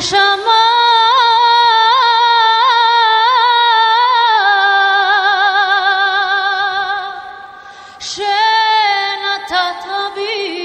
נשמה שנתת בי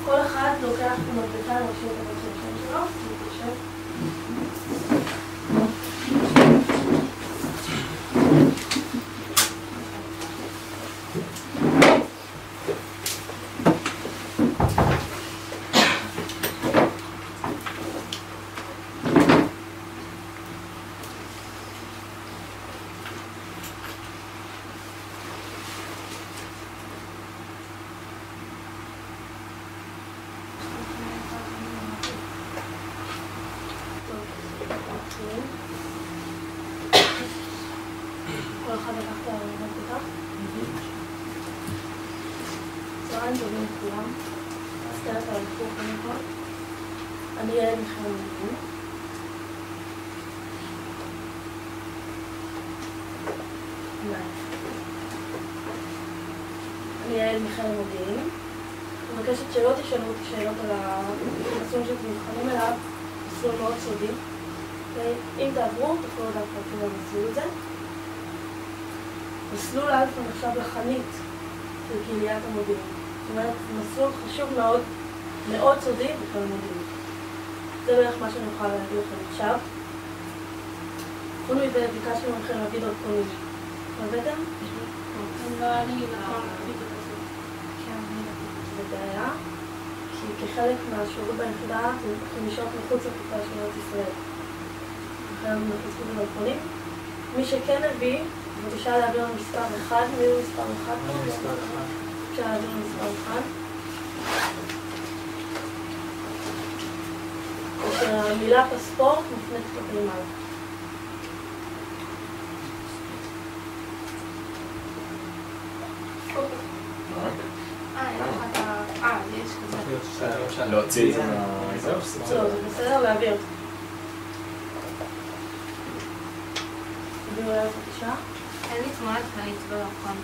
כל אחד לוקח את המדבקה לרשות הבית של השם שלו, מתיישב. כל אחד לקח את המדבקה. צהריים טובים לכולם. מסתרת על הלכור קודם כל. אני ילד מיכאל מודיעין. אני ילד מיכאל מודיעין. אני מבקשת שלא תשאלו אותי שאלות על המסלול שאתם נבחנים אליו. מסלול מאוד סודי. אם תעברו, תוכלו לדעת פרטים במסלול הזה. מסלול א' נחשב לחנית של קהיליית המודיעין. זאת אומרת, מסלול חשוב מאוד, מאוד סודי בכל המודיעין. זה בערך מה שאני יכולה להגיד לכם עכשיו. חוץ מזה, ביקשנו מכם להביא דרכונים. הבאתם? אני נכון, זה בעיה, כי כחלק מהשירות ביחידה, אתם יכולים לשאול מחוץ לתקופה של ארץ ישראל. לכן אנחנו נצטרכו בדרכונים. מי שכן הביא, בבקשה להעביר לנו מספר 1, מי הוא מספר 1? בבקשה להעביר לנו מספר 1. כשהמילה פספורט מופנית כלפי מעלה. יש כזה. להוציא את זה לא, זה בסדר להעביר. תביאו אליי בבקשה. אין לי תמונת חנית בדרכון.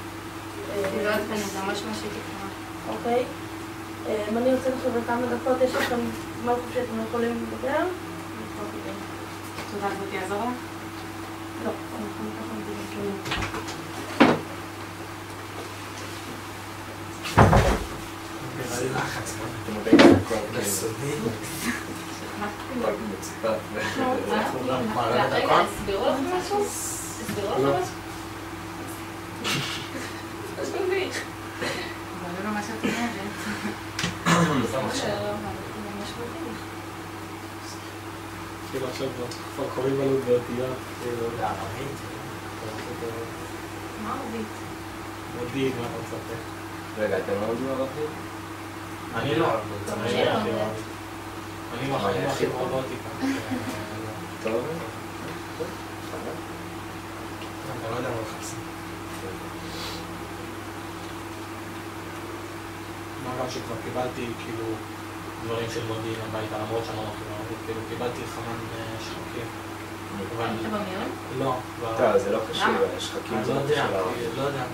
אני לא יודעת, זה ממש מה שהייתי תמונה. אוקיי. אם אני יוצא לכם בכמה דקות, יש לכם זמן חופשי, אתם יכולים לדבר? תודה, גברתי, יעזור לה? לא, אנחנו ניקח את זה בשבילים. זה לחץ, אתם מודעים לכל סודי. כל מצפת רגע, הסבירו לך משהו? הסבירו לך משהו? יש מביך. אבל לא מה שאת אומרת. זה ממש מביך. כאילו עכשיו כבר קוראים עליו באותיות. לערבית. מה ערבית? מודיעין, מה אתה מצפה? רגע, אתם לא יודעים ערבית? אני לא. אני הכי הכי רובוטיקה. טוב. אתה לא יודע מה לחפשים. מה גם שכבר קיבלתי כאילו דברים של מודיעין הביתה, למרות שאני לא מכיר ערבית, כאילו קיבלתי חמן שחקים. היית במיון? לא. זה לא קשור, שחקים זה לא קשור לערבית. לא יודע.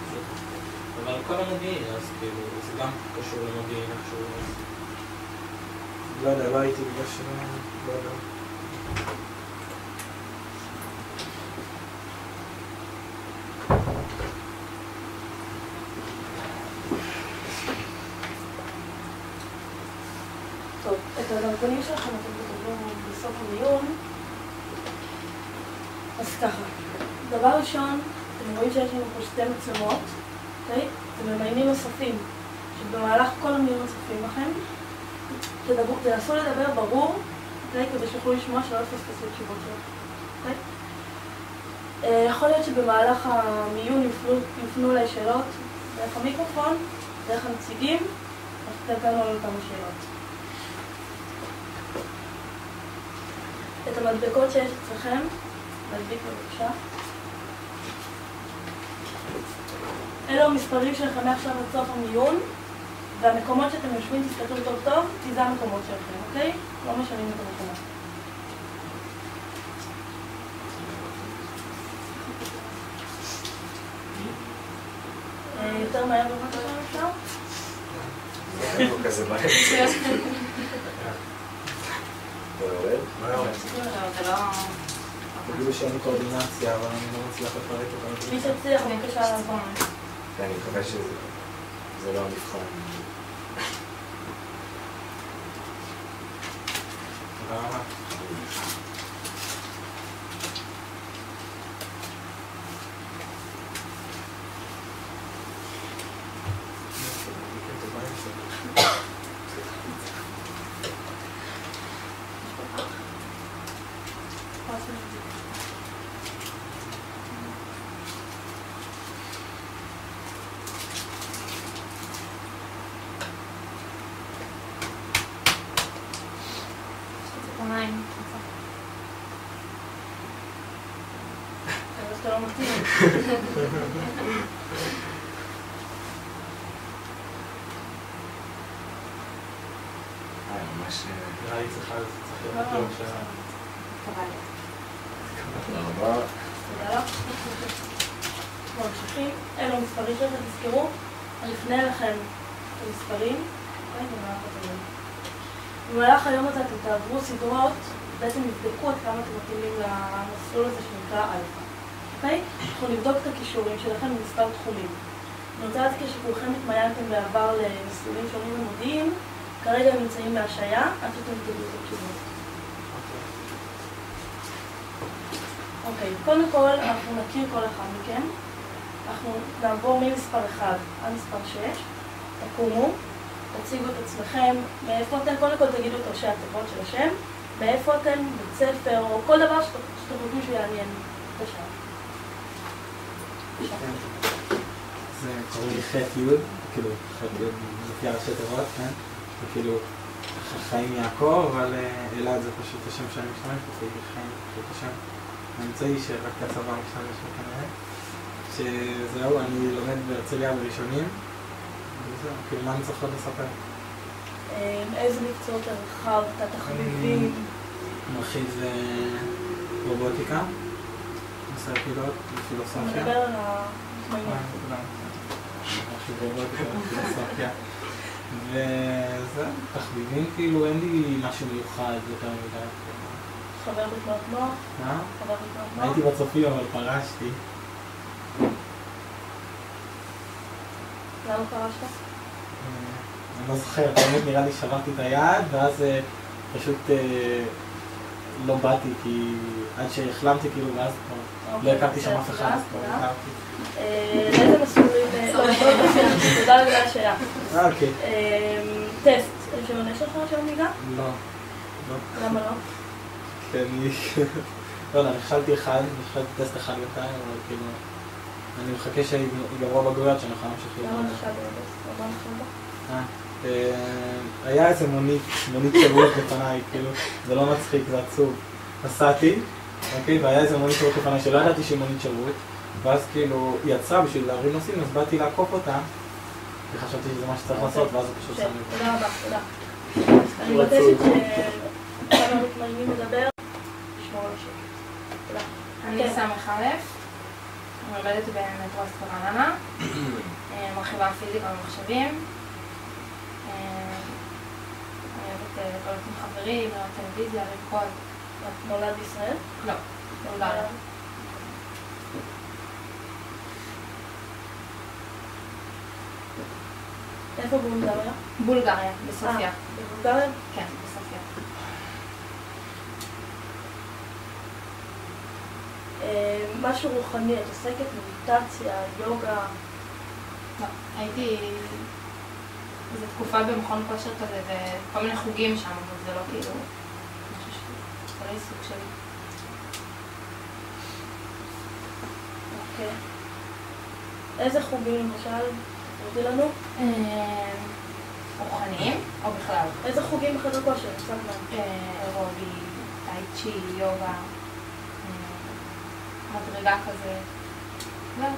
אבל כל המודיעין, אז כאילו, זה גם קשור למודיעין, איכשהו. לא יודע, לא הייתי בגלל שלא יודע. טוב, את הדרכונים שלכם אתם תקבלו בסוף המיון. אז ככה, דבר ראשון, אתם רואים שיש לנו פה שתי מצלמות, אוקיי? וממיינים נוספים, שבמהלך כל המיון נוספים לכם. תנסו לדבר ברור, אוקיי? כדי שיוכלו לשמוע שלא תפספסו תשובות שלכם, אוקיי? יכול להיות שבמהלך המיון יופנו אליי שאלות דרך המיקרופון, דרך הנציגים, אז תתנו לנו כמה שאלות. את המדבקות שיש אצלכם, מדביק בבקשה. אלו המספרים שלכם מעכשיו עד סוף המיון, והמקומות שאתם יושבים, תסתכלו טוב טוב, כי זה המקומות שלכם, אוקיי? לא משנים את המקומות. יותר מהר בבקשה אפשר? זה לא כזה באמצע. לא יורד? לא יורד. זה לא... תגידו שאין לי קואורדינציה, אבל אני לא מצליח לפרק את זה. מי שצריך, בבקשה לעבור. ואני מקווה שזה לא המבחן. תודה רבה. מים. אז אתה לא מתאים. ממש... נראה לי צריך להיות טוב שעה. קבל. תודה רבה. תודה לך. ממשיכים. אלו מספרים שאתם תזכרו. אני אפנה לכם את המספרים. במהלך היום הזה אתם תעברו סדרות, בעצם יבדקו עד כמה אתם מתאימים למסלול הזה שנקרא אלפא. אוקיי? אנחנו נבדוק את הכישורים שלכם במספר תחומים. אני רוצה להזכיר שכולכם התמיינתם בעבר למסלולים שונים ומודיעים, כרגע הם נמצאים בהשעיה, עד שאתם תדעו את התשובות. אוקיי, קודם כל אנחנו נכיר כל אחד מכם. אנחנו נעבור ממספר 1 עד מספר 6. תקומו, תציגו את עצמכם, מאיפה אתם, קודם כל תגידו את ראשי התיבות של השם, מאיפה אתם, בית ספר, או כל דבר שאתם חושבים שיעניין. בבקשה. זה קוראים לי ח' י', כאילו, ח' י' לפי הראשי תיבות, כן? וכאילו, חיים יעקב, אבל אלעד זה פשוט השם שאני משתמש בו, כאילו חיים, פשוט השם האמצעי שרק הצבא משתמש בו כנראה. שזהו, אני לומד בהרצליה בראשונים, וזהו, כאילו, מה אני צריך עוד לספר? איזה מקצועות הרחב, תת-תחביבים? מרחיב רובוטיקה, נושא פילות, פילוסופיה. אני מדבר על התמיינים. מרחיב רובוטיקה ופילוסופיה. וזה, תחביבים כאילו, אין לי משהו מיוחד יותר מדי. חבר בתנועת נוער? מה? חבר בתנועת נוער? הייתי בצופים אבל פרשתי. למה פרשת? אני לא זוכר, באמת נראה לי שברתי את היד, ואז פשוט לא באתי, כי עד שהחלמתי כאילו, ואז לא הכרתי שם אף אחד, אז כבר הכרתי. לאיזה מסלולים? תודה לזה השאלה. אוקיי. טסט, רישיון יש לך רישיון נהיגה? לא. למה לא? כי אני... לא יודע, נכשלתי טסט אחד בינתיים, אבל כאילו... אני מחכה שיגמרו הבגרויות שאני יכול להמשיך ללמוד. למה נכשלת בטסט? למה נכשלת? היה איזה מונית שירות לפניי, כאילו, זה לא מצחיק, זה עצוב. נסעתי, אוקיי, והיה איזה מונית שירות לפניי שלא ידעתי שהיא מונית שירות, ואז כאילו יצאה בשביל להרים נוסעים, אז באתי לעקוף אותה, וחשבתי שזה מה שצריך לעשות, ואז הוא פשוט שם לי. תודה רבה, תודה. אני מבקשת שכמה מתמיינים לדבר, לשמור על השקט. תודה. אני סמך א', אני עובדת במטרוס ברעננה, מרחיבה פיזיקה ומחשבים. אני אוהבת לבלות עם חברים, לראות טלוויזיה, לרקוד. את נולד בישראל? לא, לא. איפה בולגריה? בולגריה, בסופיה. בחו"ל? כן, בסופיה. משהו רוחני, את עוסקת מדיטציה, יוגה? לא, הייתי איזו תקופה במכון כושר כזה וכל מיני חוגים שם, אבל זה לא כאילו משהו שזה לא עיסוק שלי. אוקיי. איזה חוגים למשל? תראי לנו? רוחניים או בכלל? איזה חוגים בחדר כושר? קצת מה? אירובי, טאי צ'י, יוגה, מדרגה כזה. זהו.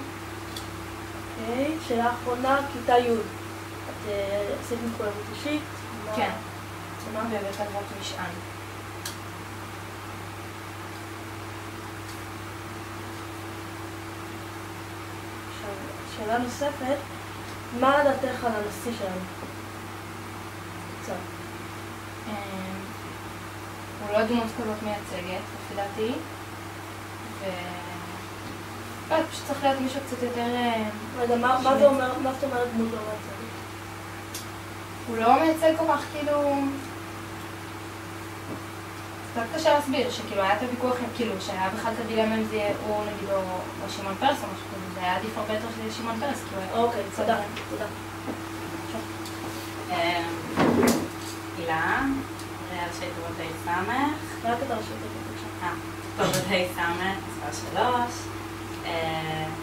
אוקיי, שאלה אחרונה, כיתה י'. את עשית מחויבות אישית? כן. מה? בבית אבות משען. שאלה נוספת, מה לדעתך על הנשיא שלנו? קצת. הוא לא דמות כזאת מייצגת, לפי דעתי. פשוט צריך להיות מישהו קצת יותר... רגע, מה זה אומר, מה זאת אומרת דמות לא מייצגת? הוא לא מייצג כל כך כאילו... זה קצת קשה להסביר, שכאילו היה את הוויכוח, כאילו שהיה בכלל את הדילמה אם זה יהיה הוא נגיד או שמעון פרס או משהו כזה, זה היה עדיף הרבה יותר שזה שמעון פרס, כאילו... אוקיי, תודה, תודה. הילה, ראשי תיבות ה' סמך. רק את הראשי תיבות, בבקשה. תיבות ה' סמך, מספר 3,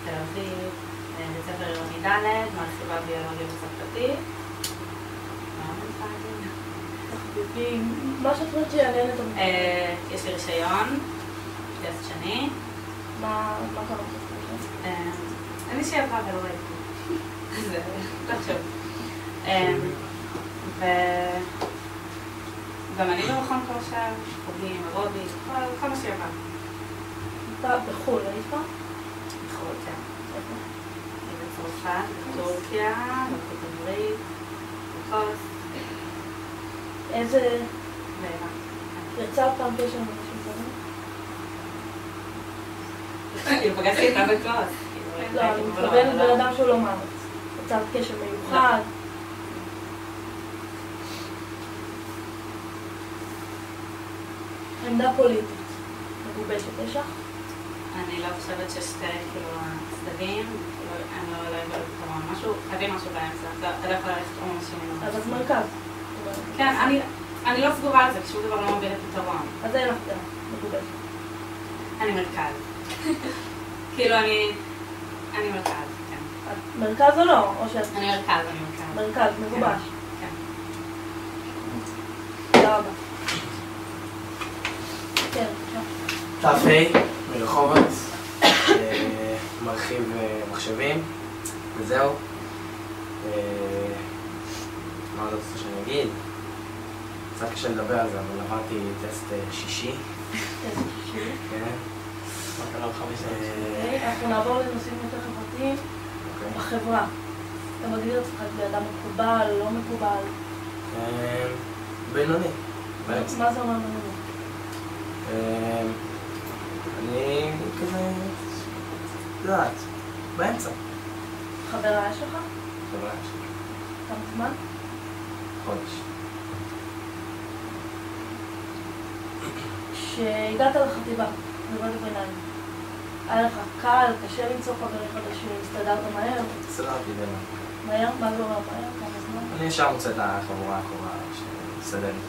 תל אביב, בית ספר עירוני ד', מרחיבה ביולוגיה וצרפתית. מה שאת חושבת שיעניין את המקום? יש לי רישיון, טסט שני. מה קרה בטסט? אני שעברה ולא ראיתי. זה לא חשוב. גם אני במכון כושר, חוגים, אירובי, כל מה שעברה. אתה בחו"ל, היית פעם? בחו"ל, כן. בצרפת, בטורקיה, בארצות הברית, בקוס. איזה... יצא פעם קשר עם אנשים זרים? כאילו פגשתי איתה בקוס. לא, אני מתכוונת בן אדם שהוא לא מארץ. יצא קשר מיוחד. עמדה פוליטית. מגובשת, יש לך? אני לא חושבת ששתי, כאילו, הצדדים, אני לא אוהבת פתרון, משהו, חייבים משהו באמצע, אתה לא יכול ללכת או משהו. אז את מרכז. כן, אני לא סגורה על זה, כשום דבר לא מוביל לפתרון. אז אין לך דעה, מגובשת. אני מרכז. כאילו, אני מרכז, כן. את מרכז או לא? או שאת... אני מרכז, אני מרכז. מרכז, מגובש. כן. תודה רבה. כן, ת"ה מרחובות, מרחיב מחשבים, וזהו. מה עוד רוצה שאני אגיד? קצת קשה לדבר על זה, אבל עברתי טסט שישי. טסט שישי. כן. מה קרה ב5 שנים? אנחנו נעבור לנושאים יותר חברתיים. בחברה. אתה מגדיר את עצמך כאדם מקובל, לא מקובל? בינוני. מה זה אומר בינוני? אני כזה... יודעת, באמצע. חברה יש לך? חברה יש. כמה זמן? חודש. כשהגעת לחטיבה, חטיבת הביניים, היה לך קל, קשה למצוא חברים חדשים, הסתדרת מהר? הסתדרתי די מהר? מה זה אומר מהר? כמה זמן? אני ישר מוצא את החבורה הקרובה שתסתדר לי.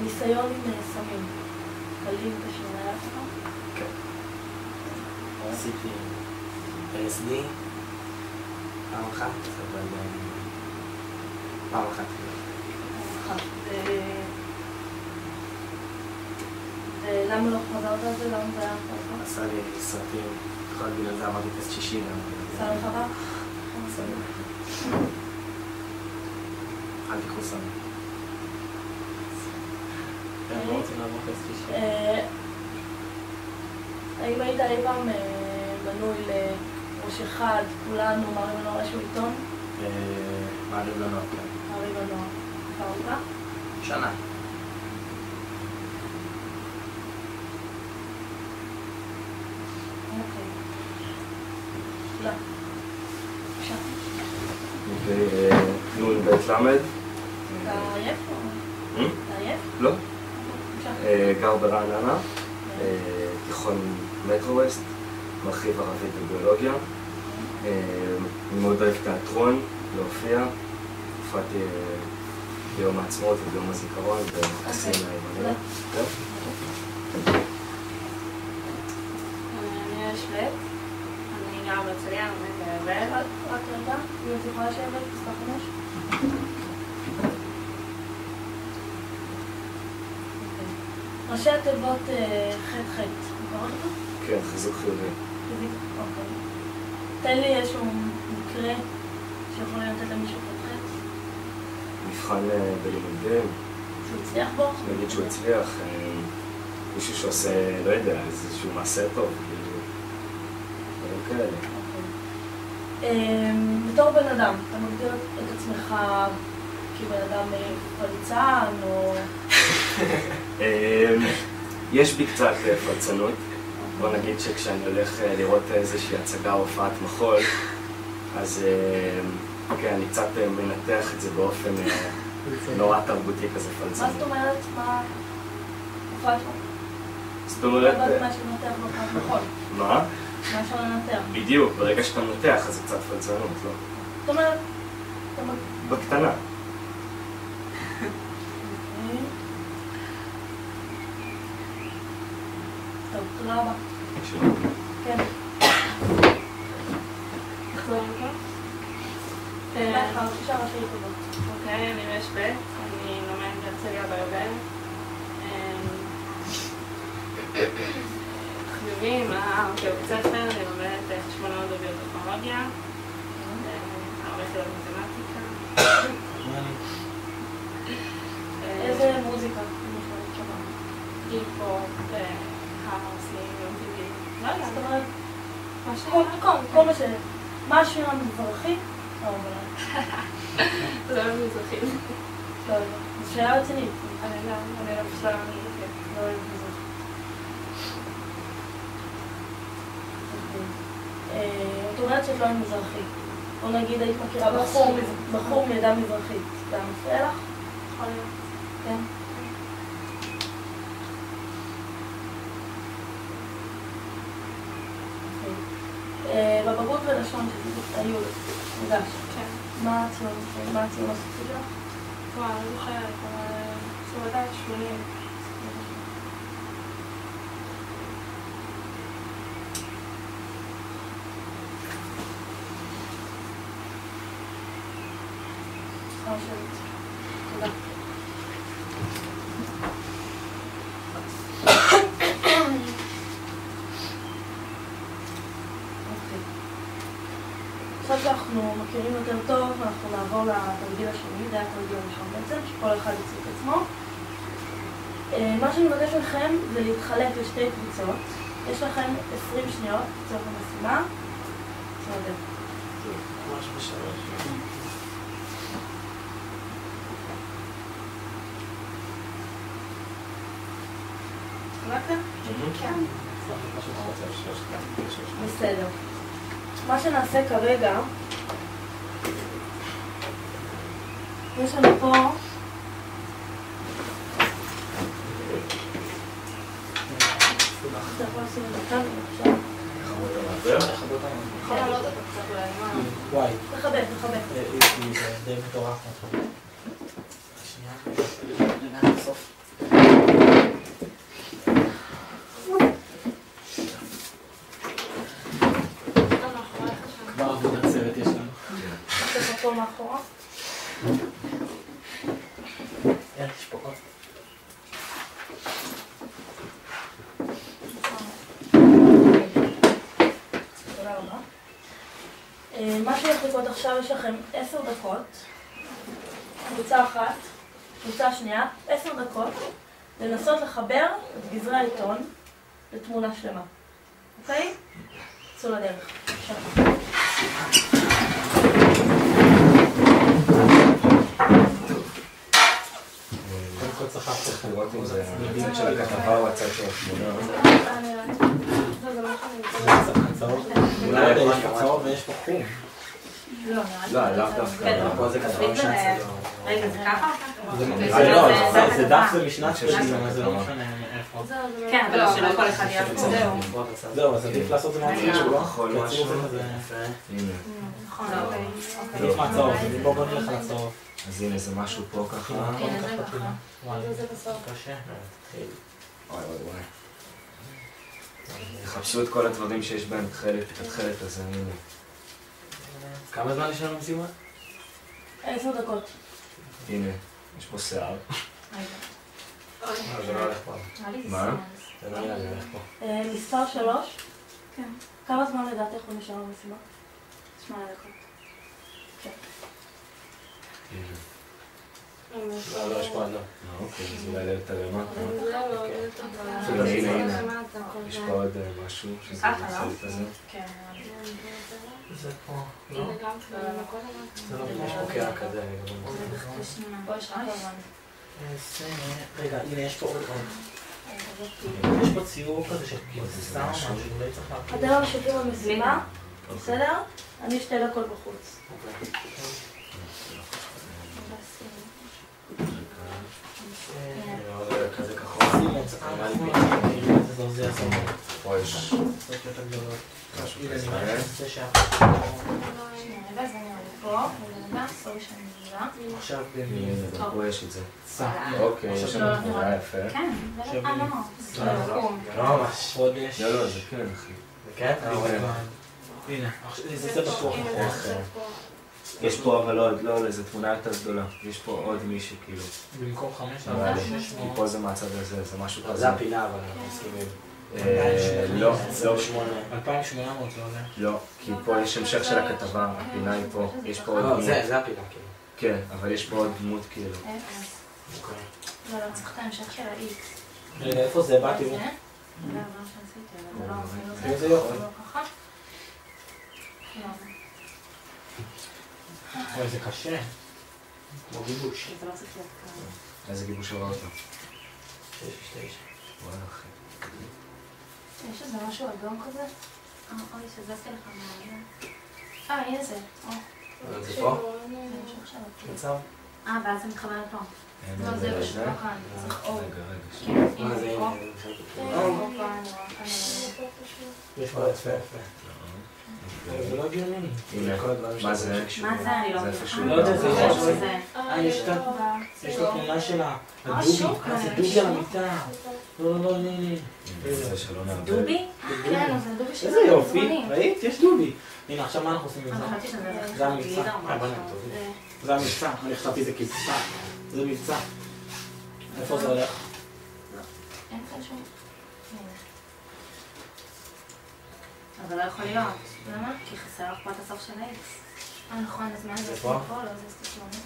ניסיון עם סמים. קלים קשים, היה לך? כן. עשיתי LSD פעם אחת, אבל פעם אחת. ולמה לא חזרת על זה? למה זה היה לך? עשה לי סרטים, יכול להיות בגלל זה אמרתי טסט שישי גם. עשה לך רע? עשה לי. אל תיקחו סמים. הם לא רוצים לעבור טסט שישי. האם היית אי פעם מנוי לראש אחד, כולנו, מעריב לנוער, איזשהו עיתון? מעריב לנוער, כן. מעריב לנוער. כבר אותה? שנה. אוקיי. תודה. בבקשה. נון בית למד. אתה עייף או? אתה עייף? לא. בבקשה. גר ברעננה, תיכון מטרו-ווסט, מרחיב ערבית וביולוגיה. אני מאוד אוהב תיאטרון, להופיע. הופעתי ביום העצמאות וביום הזיכרון ועושים הימניות. אני אשבט, אני גר בהרצליה, לומדת בעבר. רק רגע, אם את יכולה לשבת, פסקה 5. ראשי התיבות ח' נכון? כן, חיזוק חיובי. אוקיי. תן לי איזשהו מקרה שיכול לתת למישהו ח'. מבחן בלימודים. שהוא הצליח בו? נגיד שהוא הצליח, מישהו שעושה, לא יודע, איזשהו מעשה טוב, כאילו, דברים כאלה. בתור בן אדם, אתה מגדיר את עצמך כבן אדם פלצן או... יש בי קצת פלצנות. בוא נגיד שכשאני הולך לראות איזושהי הצגה או הופעת מחול, אז כן, אני קצת מנתח את זה באופן נורא תרבותי כזה פלצני. מה זאת אומרת? מה... הופעת מחול? זאת אומרת... לא יודעת מה שנתח בהופעת מחול. מה? מה אפשר לנתח? בדיוק, ברגע שאתה מנתח אז זה קצת פלצנות, לא? זאת אומרת... בקטנה. טוב, תודה רבה. כן. תחזור לך? בבקשה, ראשי תיבות. אוקיי, אני אשבט, אני לומדת בהרצליה ביובל. חביבים, בבית ספר, אני לומדת חשבונאות וביוטכנולוגיה. הרבה יחידות מתמטיקה. איזה מוזיקה? היפ-הופ, האוסים, יום טבעי. לא יודעת. זאת אומרת, כל מה ש... מה השיר המזרחי? לא, זה לא מזרחים. לא, זו שאלה רצינית. אני לא חושבת מזרחים. לא אוהב מזרחי. את אומרת שאת לא עם מזרחי. או נגיד היית מכירה בחור מעדה מזרחית. זה מפריע לך? יכול להיות. כן. בבגרות ולשון היו מוגש. כן. מה הציון הסופי שלך? וואו, אני לא זוכרת, אבל זה ודאי 80. תודה. עכשיו שאנחנו מכירים יותר טוב, אנחנו נעבור לתרגיל השני, זה התרגיל הראשון בעצם, שכל אחד יציג את עצמו. מה שאני מבקש מכם זה להתחלק לשתי קבוצות. יש לכם 20 שניות לצורך המשימה. בסדר. ממש בשלוש. חלקתם? כן. בסדר. מה שנעשה כרגע, יש לנו פה אתה יכול לשים את זה כאן, בבקשה. יכול לעלות את קצת אולי, מה? וואי. תחבק. זה די מטורף. שנייה, בסוף. כבר עבודת צוות יש לנו. יש לך פה מאחורה. יש פה עוד. תודה רבה. מה שהולך לקרות עכשיו, יש לכם 10 דקות, קבוצה אחת, קבוצה שנייה, 10 דקות, לנסות לחבר את גזרי העיתון לתמונה שלמה. אוקיי? צאו לדרך. צריך לראות אם זה הצד של הכתבה או הצד של התמונה. אולי יש פה צהוב ויש פה חום. לא, נראה לי. לא, לאו דווקא. פה זה כתבה משנת סדור. רגע, זה ככה? זה דף במשנת שלושים, אז זה לא משנה איפה. כן, אבל שלא כל אחד יעבור. זהו, אז עדיף לעשות את זה מהציור, לא? כי הציור זה כזה... נכון, עדיף מהצהוב, בוא נלך על הצהוב. אז הנה, זה משהו פה ככה. כן, זה ככה. זה בסוף. קשה. וואי וואי וואי. תחפשו את כל הדברים שיש בהם את התכלת הזה, הנה. כמה זמן יש לנו משימה? 10 דקות. הנה, יש פה שיער. זה לא הולך פה. מה? זה לא נראה לי הולך פה. מספר 3. כן. כמה זמן לדעתך הוא נשאר במשימה? 8 דקות. לא, יש פה עד לא. אוקיי, אז אולי יותר למטה. לא, הנה, יש פה עוד משהו שזה ככה, התכלת הזה. כן. זה פה, לא? זה לא יש פה קרע כזה. פה יש רק לבן. רגע, הנה יש פה עוד. יש פה ציור כזה של כבשה או משהו, אולי צריך להפיל. אתם ממשיכים במשימה, בסדר? אני 2 דקות בחוץ. כזה כחול. זה הסמור. פה יש משהו כזה. רגע, זה נראה לי פה. רגע, סורי שאני מגיעה. עכשיו הנה, פה יש את זה. סע. אוקיי, יש לנו תמונה יפה. כן, זה לא. לא ממש. חודש. לא, זה כן, אחי. זה כן? הנה, זה בטוח. יש פה אבל עוד, לא, זו תמונה יותר גדולה. יש פה עוד מישהו כאילו. במקום 5, נראה לי. 600. כי פה זה מהצד הזה, זה משהו כזה. זה הפינה, אבל אנחנו מסכימים. לא, 2800 לא עולה. לא, כי פה יש המשך של הכתבה, הפינה היא פה. יש פה עוד לא, דמות. זה הפינה, כאילו. כן, אבל יש פה עוד דמות כאילו. לא, לא, צריך את ההמשך של ה-X. רגע, איפה זה? באתי זה? הוא. זה מה שעשיתי, אבל זה לא. איזה יופי. לא ככה. לא. אוי, זה קשה. כמו גיבוש. זה לא צריך להיות כאן. איזה גיבוש עבר אותו? 6 ו-9. וואלה אחי. יש איזה משהו אדום כזה? אוי, שזזתי לך מה... הנה זה. זה פה? זה משהו עכשיו. מצב? ואז זה מתחבר לפה. אין לא, זה רגע, פשוט לא כאן. צריך אור. רגע. מה זה? פה. הנה. פה, אני רואה כאן. יש פה יפה יפה. זה לא הגיוני. הנה, מה זה? מה זה? אני לא זה מבינה. איפשהו. לא יודע, זה יש יכול זה. יש את התמונה של הדובי. שוקולד. זה דובי על המיטה. לא, לא, הנה. זה שלא נעבר. דובי? כן, זה דובי של איזה יופי. ראית? יש דובי. הנה, עכשיו מה אנחנו עושים עם זה? חשבתי שזה זה המבצע. גלידה או משהו. זה המבצע. אני חשבתי זה כבשה. זה מבצע. איפה זה הולך? אין כאן שום... אבל לא יכול להיות. למה? כי חסר לך פה את הסוף של ה-X. נכון, אז מה זה? פה? לא, זה סטטלוני.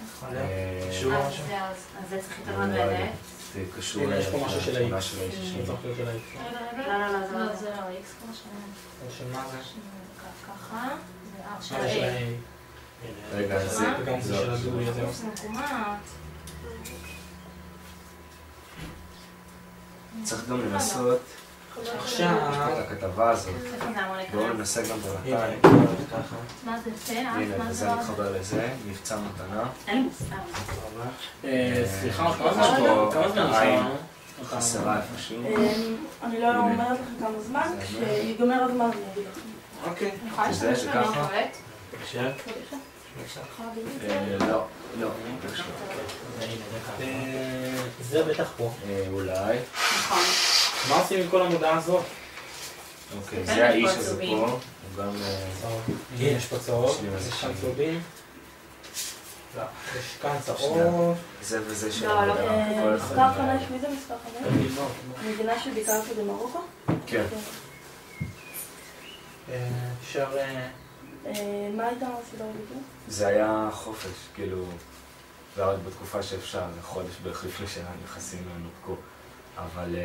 קשור משהו? אז זה צריך להתאמן באמת. זה קשור הנה, יש פה משהו של לתמונה ה-X. של האיש השני. צריך להיות של ה-X. לא, זה לא X כמו שלהם. של מה זה? ככה, זה R של מה זה של ה-A. ה-A? רגע, זה... וגם זה של הדובי הזה. זה מקומט. צריך גם לנסות, עכשיו... יש פה את הכתבה הזאת. איפה זה אמור בואו להיכנס? ננסה גם הנה, בינתיים. ככה. מה זה זה? הנה, מה וזה זה? מתחבר לזה, מבצע מתנה. אין לי מושג. סליחה, יש פה כמה זמן עין נשאר לנו? חסרה איפשהו. אני לא אומרת לכם כמה זמן, כשיגמר הזמן אני אגיד לכם. אוקיי. אני יכולה שזה, להשתמש זה בהם ככה? בטואלט? אפשר? לא, לא, בבקשה. זה בטח פה. אולי. נכון. מה עושים עם כל המודעה הזאת? אוקיי, זה האיש הזה פה. הוא גם... הנה, יש פה צהוב, שנייה, יש זה כאן שנייה. צהובים. יש כאן צהוב. זה וזה של לא, לא. העבודה. מספר 5, מי זה מספר 5? מדינה שביקרתי במרוקו? כן. אפשר... מה הייתה הסיבה בדיוק? זה היה חופש, כאילו... זה היה עוד בתקופה שאפשר, זה חודש בערך לפני שהנכסים נותקו. אבל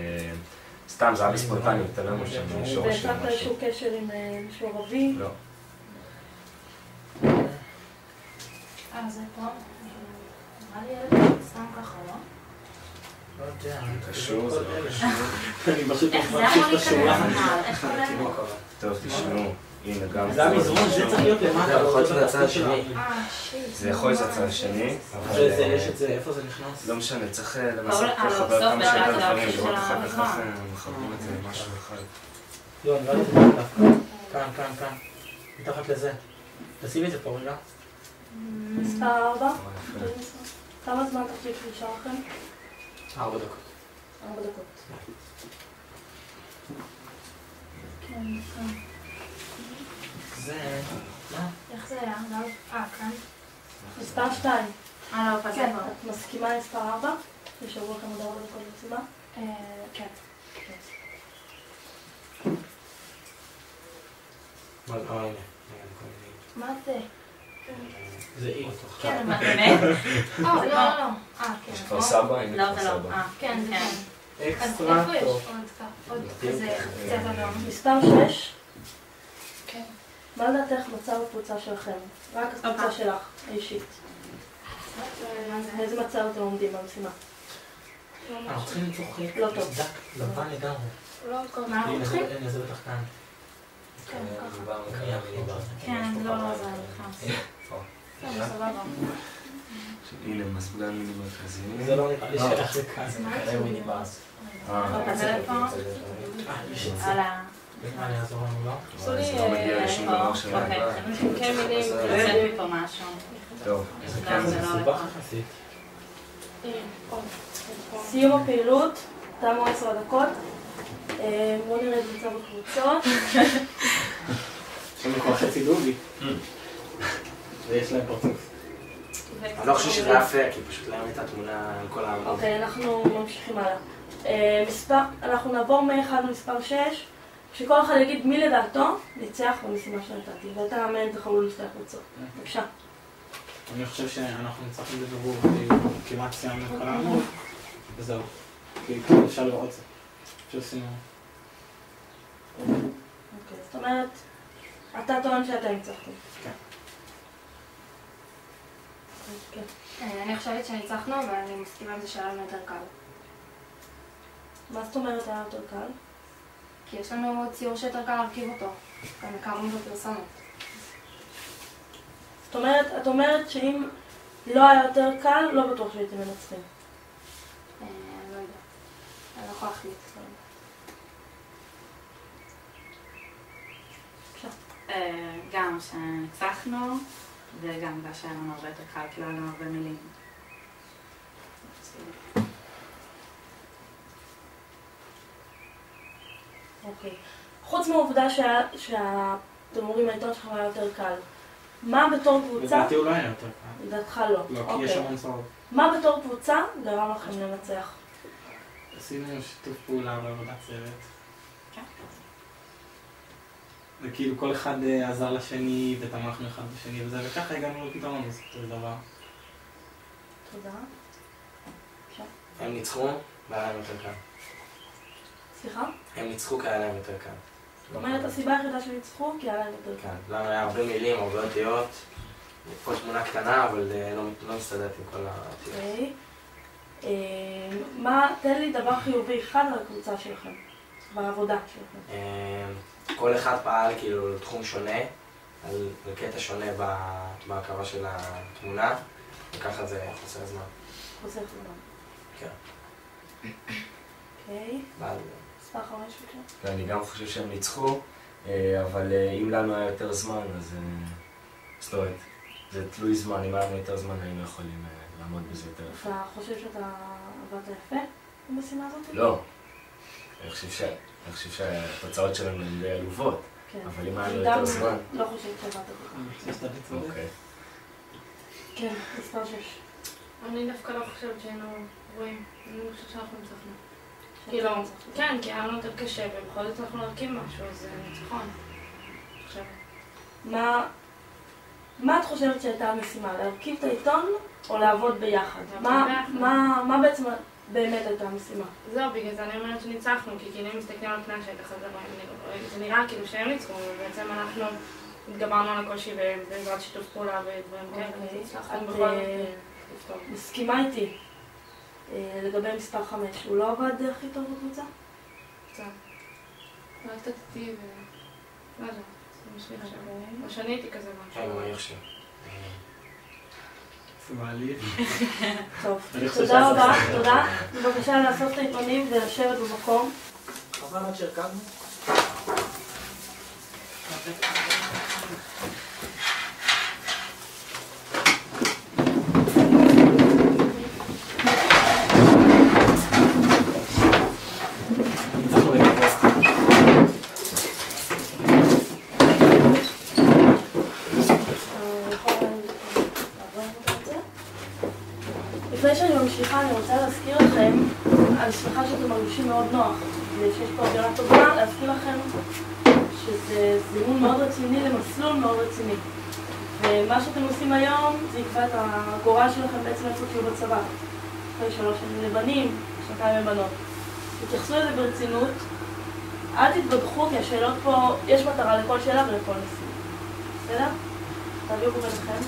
סתם, זה היה בספונטניות, אתה לא יודע שם שורשים והצלחת משהו. איזשהו קשר עם מישהו ערבי? לא. זה פה. נראה לי ילד סתם ככה, לא? לא יודע. קשור, זה לא קשור. אני פשוט איך זה אמור ממשיך את להיכנס? השורה. איך עולה? טוב, תשמעו. הנה גם... זה המזרון, זה צריך להיות למטה. זה יכול להיות מהצד השני. שיט. זה יכול להיות הצד השני, אבל... יש את זה, איפה זה נכנס? לא משנה, צריך למעשה אבל לחבר בסוף כמה שיותר בשלב דברים, של לראות אחר כך המזרון. איך מחברים את זה למשהו אחד. לא, נראה לי זה דווקא. כאן. מתחת לזה. תשימי את זה פה רגע. מספר 4. כמה זמן תחשבי שנשאר לכם? 4 דקות. 4 דקות. כן, זה... מה? איך זה היה? כאן. מספר 2. לא, פספר. כן, את מסכימה עם מספר 4? נשארו לכם עוד 4 דקות משימה? כן. מה זה? זה אי. כן, מה באמת? לא. כן. יש כפר סבא? הנה לא, כפר זה לא. סבא. כן. אז אקסטרה איפה יש טוב. עוד כזה קצת אדום? מספר 6. כן. מה לדעתך מצב הקבוצה שלכם? רק הקבוצה שלך, האישית. באיזה מצב אתם עומדים במשימה? אנחנו צריכים למצוא חלק לא טוב. דק, לבן לגמרי. לא כל מה אנחנו צריכים? הנה זה בטח כאן. כן, לא, זה נכנס. סבבה. הנה, מסבוגן מיני מרכזיים. זה לא נראה לי שייך לכאן. הטלפון? יש את זה. על ה... מה אני אעזור לנו, לא? זה לא מגיע לשום דבר שלהם. כן, מילים, יוצאת מפה משהו. טוב, זה לא, כן. זה לא מסובך יחסית. סיום הפעילות, תמו 10 דקות. בואו נראה את מצב הקבוצות. יש לנו כבר חצי דובי. ויש להם פרצוף. אני לא חושב שזה היה פייר, כי פשוט להם הייתה תמונה על כל העמוד. אוקיי, אנחנו ממשיכים הלאה. אנחנו נעבור מ-1 למספר 6, שכל אחד יגיד מי לדעתו ניצח במשימה שנתתי, ואת המאמן תחלו לשתי הקבוצות. בבקשה. אני חושב שאנחנו נצטרכים בבירור, כמעט סיימנו את כל העמוד, וזהו. כי אפשר לראות זה. שעשינו... אוקיי, זאת אומרת, אתה טוען שאתה ניצחתם. כן. כן. אני חושבת שניצחנו, אבל אני מסכימה עם זה שהיה לנו יותר קל. מה זאת אומרת היה יותר קל? כי יש לנו ציור שיותר קל להרכיב אותו. גם הכרנו בפרסומת. זאת אומרת, את אומרת שאם לא היה יותר קל, לא בטוח שהייתם מנצחים. לא יודעת. אני לא יכולה להחליט. גם שניצחנו, וגם זה שהיה לנו הרבה יותר קל, כי לא היה לנו הרבה מילים. אוקיי. חוץ מהעובדה שאתם אומרים העיתון שלכם היה יותר קל, מה בתור קבוצה? לדעתי הוא לא היה יותר קל. לדעתך לא. לא, כי יש המון צרות. מה בתור קבוצה גרם לכם לנצח? עשינו שיתוף פעולה בעבודת צוות. כן. וכאילו כל אחד עזר לשני ותמכנו אחד בשני וזה, וככה הגענו לפתרון בסופו של דבר. תודה. הם ניצחו, והיה להם יותר קל. סליחה? הם ניצחו כי היה להם יותר קל. זאת אומרת, הסיבה היחידה שניצחו כי היה להם יותר קל. כן, לנו היה הרבה מילים, הרבה אותיות. פה תמונה קטנה, אבל לא מסתדרת עם כל האותיות. אוקיי. תן לי דבר חיובי אחד על הקבוצה שלכם, בעבודה שלכם. כל אחד פעל כאילו לתחום שונה, על קטע שונה בהרכבה של התמונה, וככה זה חוסר זמן. חוסר זמן. כן. אוקיי. ואז... מספר 5 בבקשה. אני גם חושב שהם ניצחו, אבל אם לנו היה יותר זמן, אז... זאת אומרת, זה תלוי זמן, אם היה לנו יותר זמן היינו יכולים לעמוד בזה יותר יפה. אתה חושב שאתה עבדת יפה במשימה הזאת? לא. אני חושב שהתוצאות שלנו הן די עלובות, כן. אבל אם היה לנו יותר זמן... לא חושבת שעבדת כל אני חושב שאתה בצודק. אוקיי. כן, מספר 6. אני דווקא לא חושבת שהיינו רואים. אני חושבת שאנחנו ניצחנו. כאילו, כן, כי היה לנו יותר קשה, ובכל זאת אנחנו להרכיב משהו, אז זה ניצחון. עכשיו. מה את חושבת שהייתה המשימה? להרכיב את העיתון או לעבוד ביחד? ביחד. מה בעצם באמת הייתה המשימה? זהו, בגלל זה אני אומרת שניצחנו, כי כאילו אם מסתכלים על פני השטח, אז זה נראה כאילו שהם ניצחו, ובעצם אנחנו התגברנו על הקושי בעזרת שיתוף פעולה ודברים כאלה, אז הצלחנו בכל זאת לפתור. מסכימה איתי לגבי מספר 5, הוא לא עבד הכי טוב בקבוצה? קצת. לא קצת איתי לא יודע, זה מה לי עכשיו. או שאני הייתי כזה משהו. כן, אני חושב. טוב, תודה רבה, תודה. בבקשה לאסוף את העיתונים ולשבת במקום. חבל עד שהרכבנו. לפני שאני ממשיכה, אני רוצה להזכיר לכם, אני שמחה שאתם מרגישים מאוד נוח ושיש פה אווירה טובה, להזכיר לכם שזה זימון מאוד רציני למסלול מאוד רציני. ומה שאתם עושים היום זה יקבע את הגורל שלכם בעצם איפה תהיו בצבא. אחרי 3 שנים לבנים, 2 לבנות. תתייחסו לזה ברצינות, אל תתבדחו כי השאלות פה, יש מטרה לכל שאלה ולכל נושא. בסדר? תביאו פה ביניכם.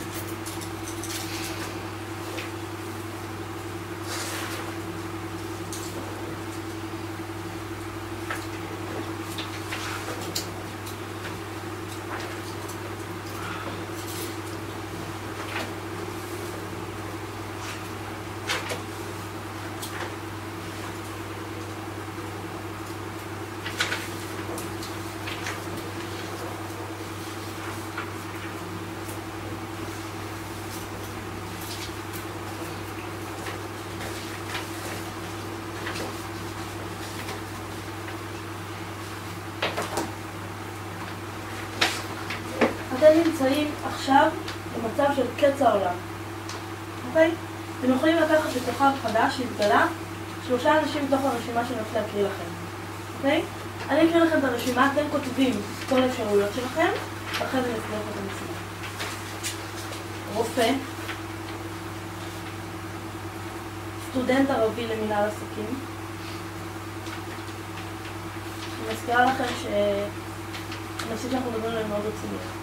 אתם נמצאים עכשיו במצב של קץ העולם, אוקיי? אתם יכולים לקחת את כוכב חדש שהתגלה 3 אנשים מתוך הרשימה שאני הולכת להקריא לכם, אוקיי? אני אקריא לכם את הרשימה, אתם כותבים את כל האפשרויות שלכם, ואחרי זה נסגר את המשימה. רופא, סטודנט ערבי למנהל עסקים. אני מזכירה לכם שהנושאים שאנחנו מדברים עליהם מאוד רציניים.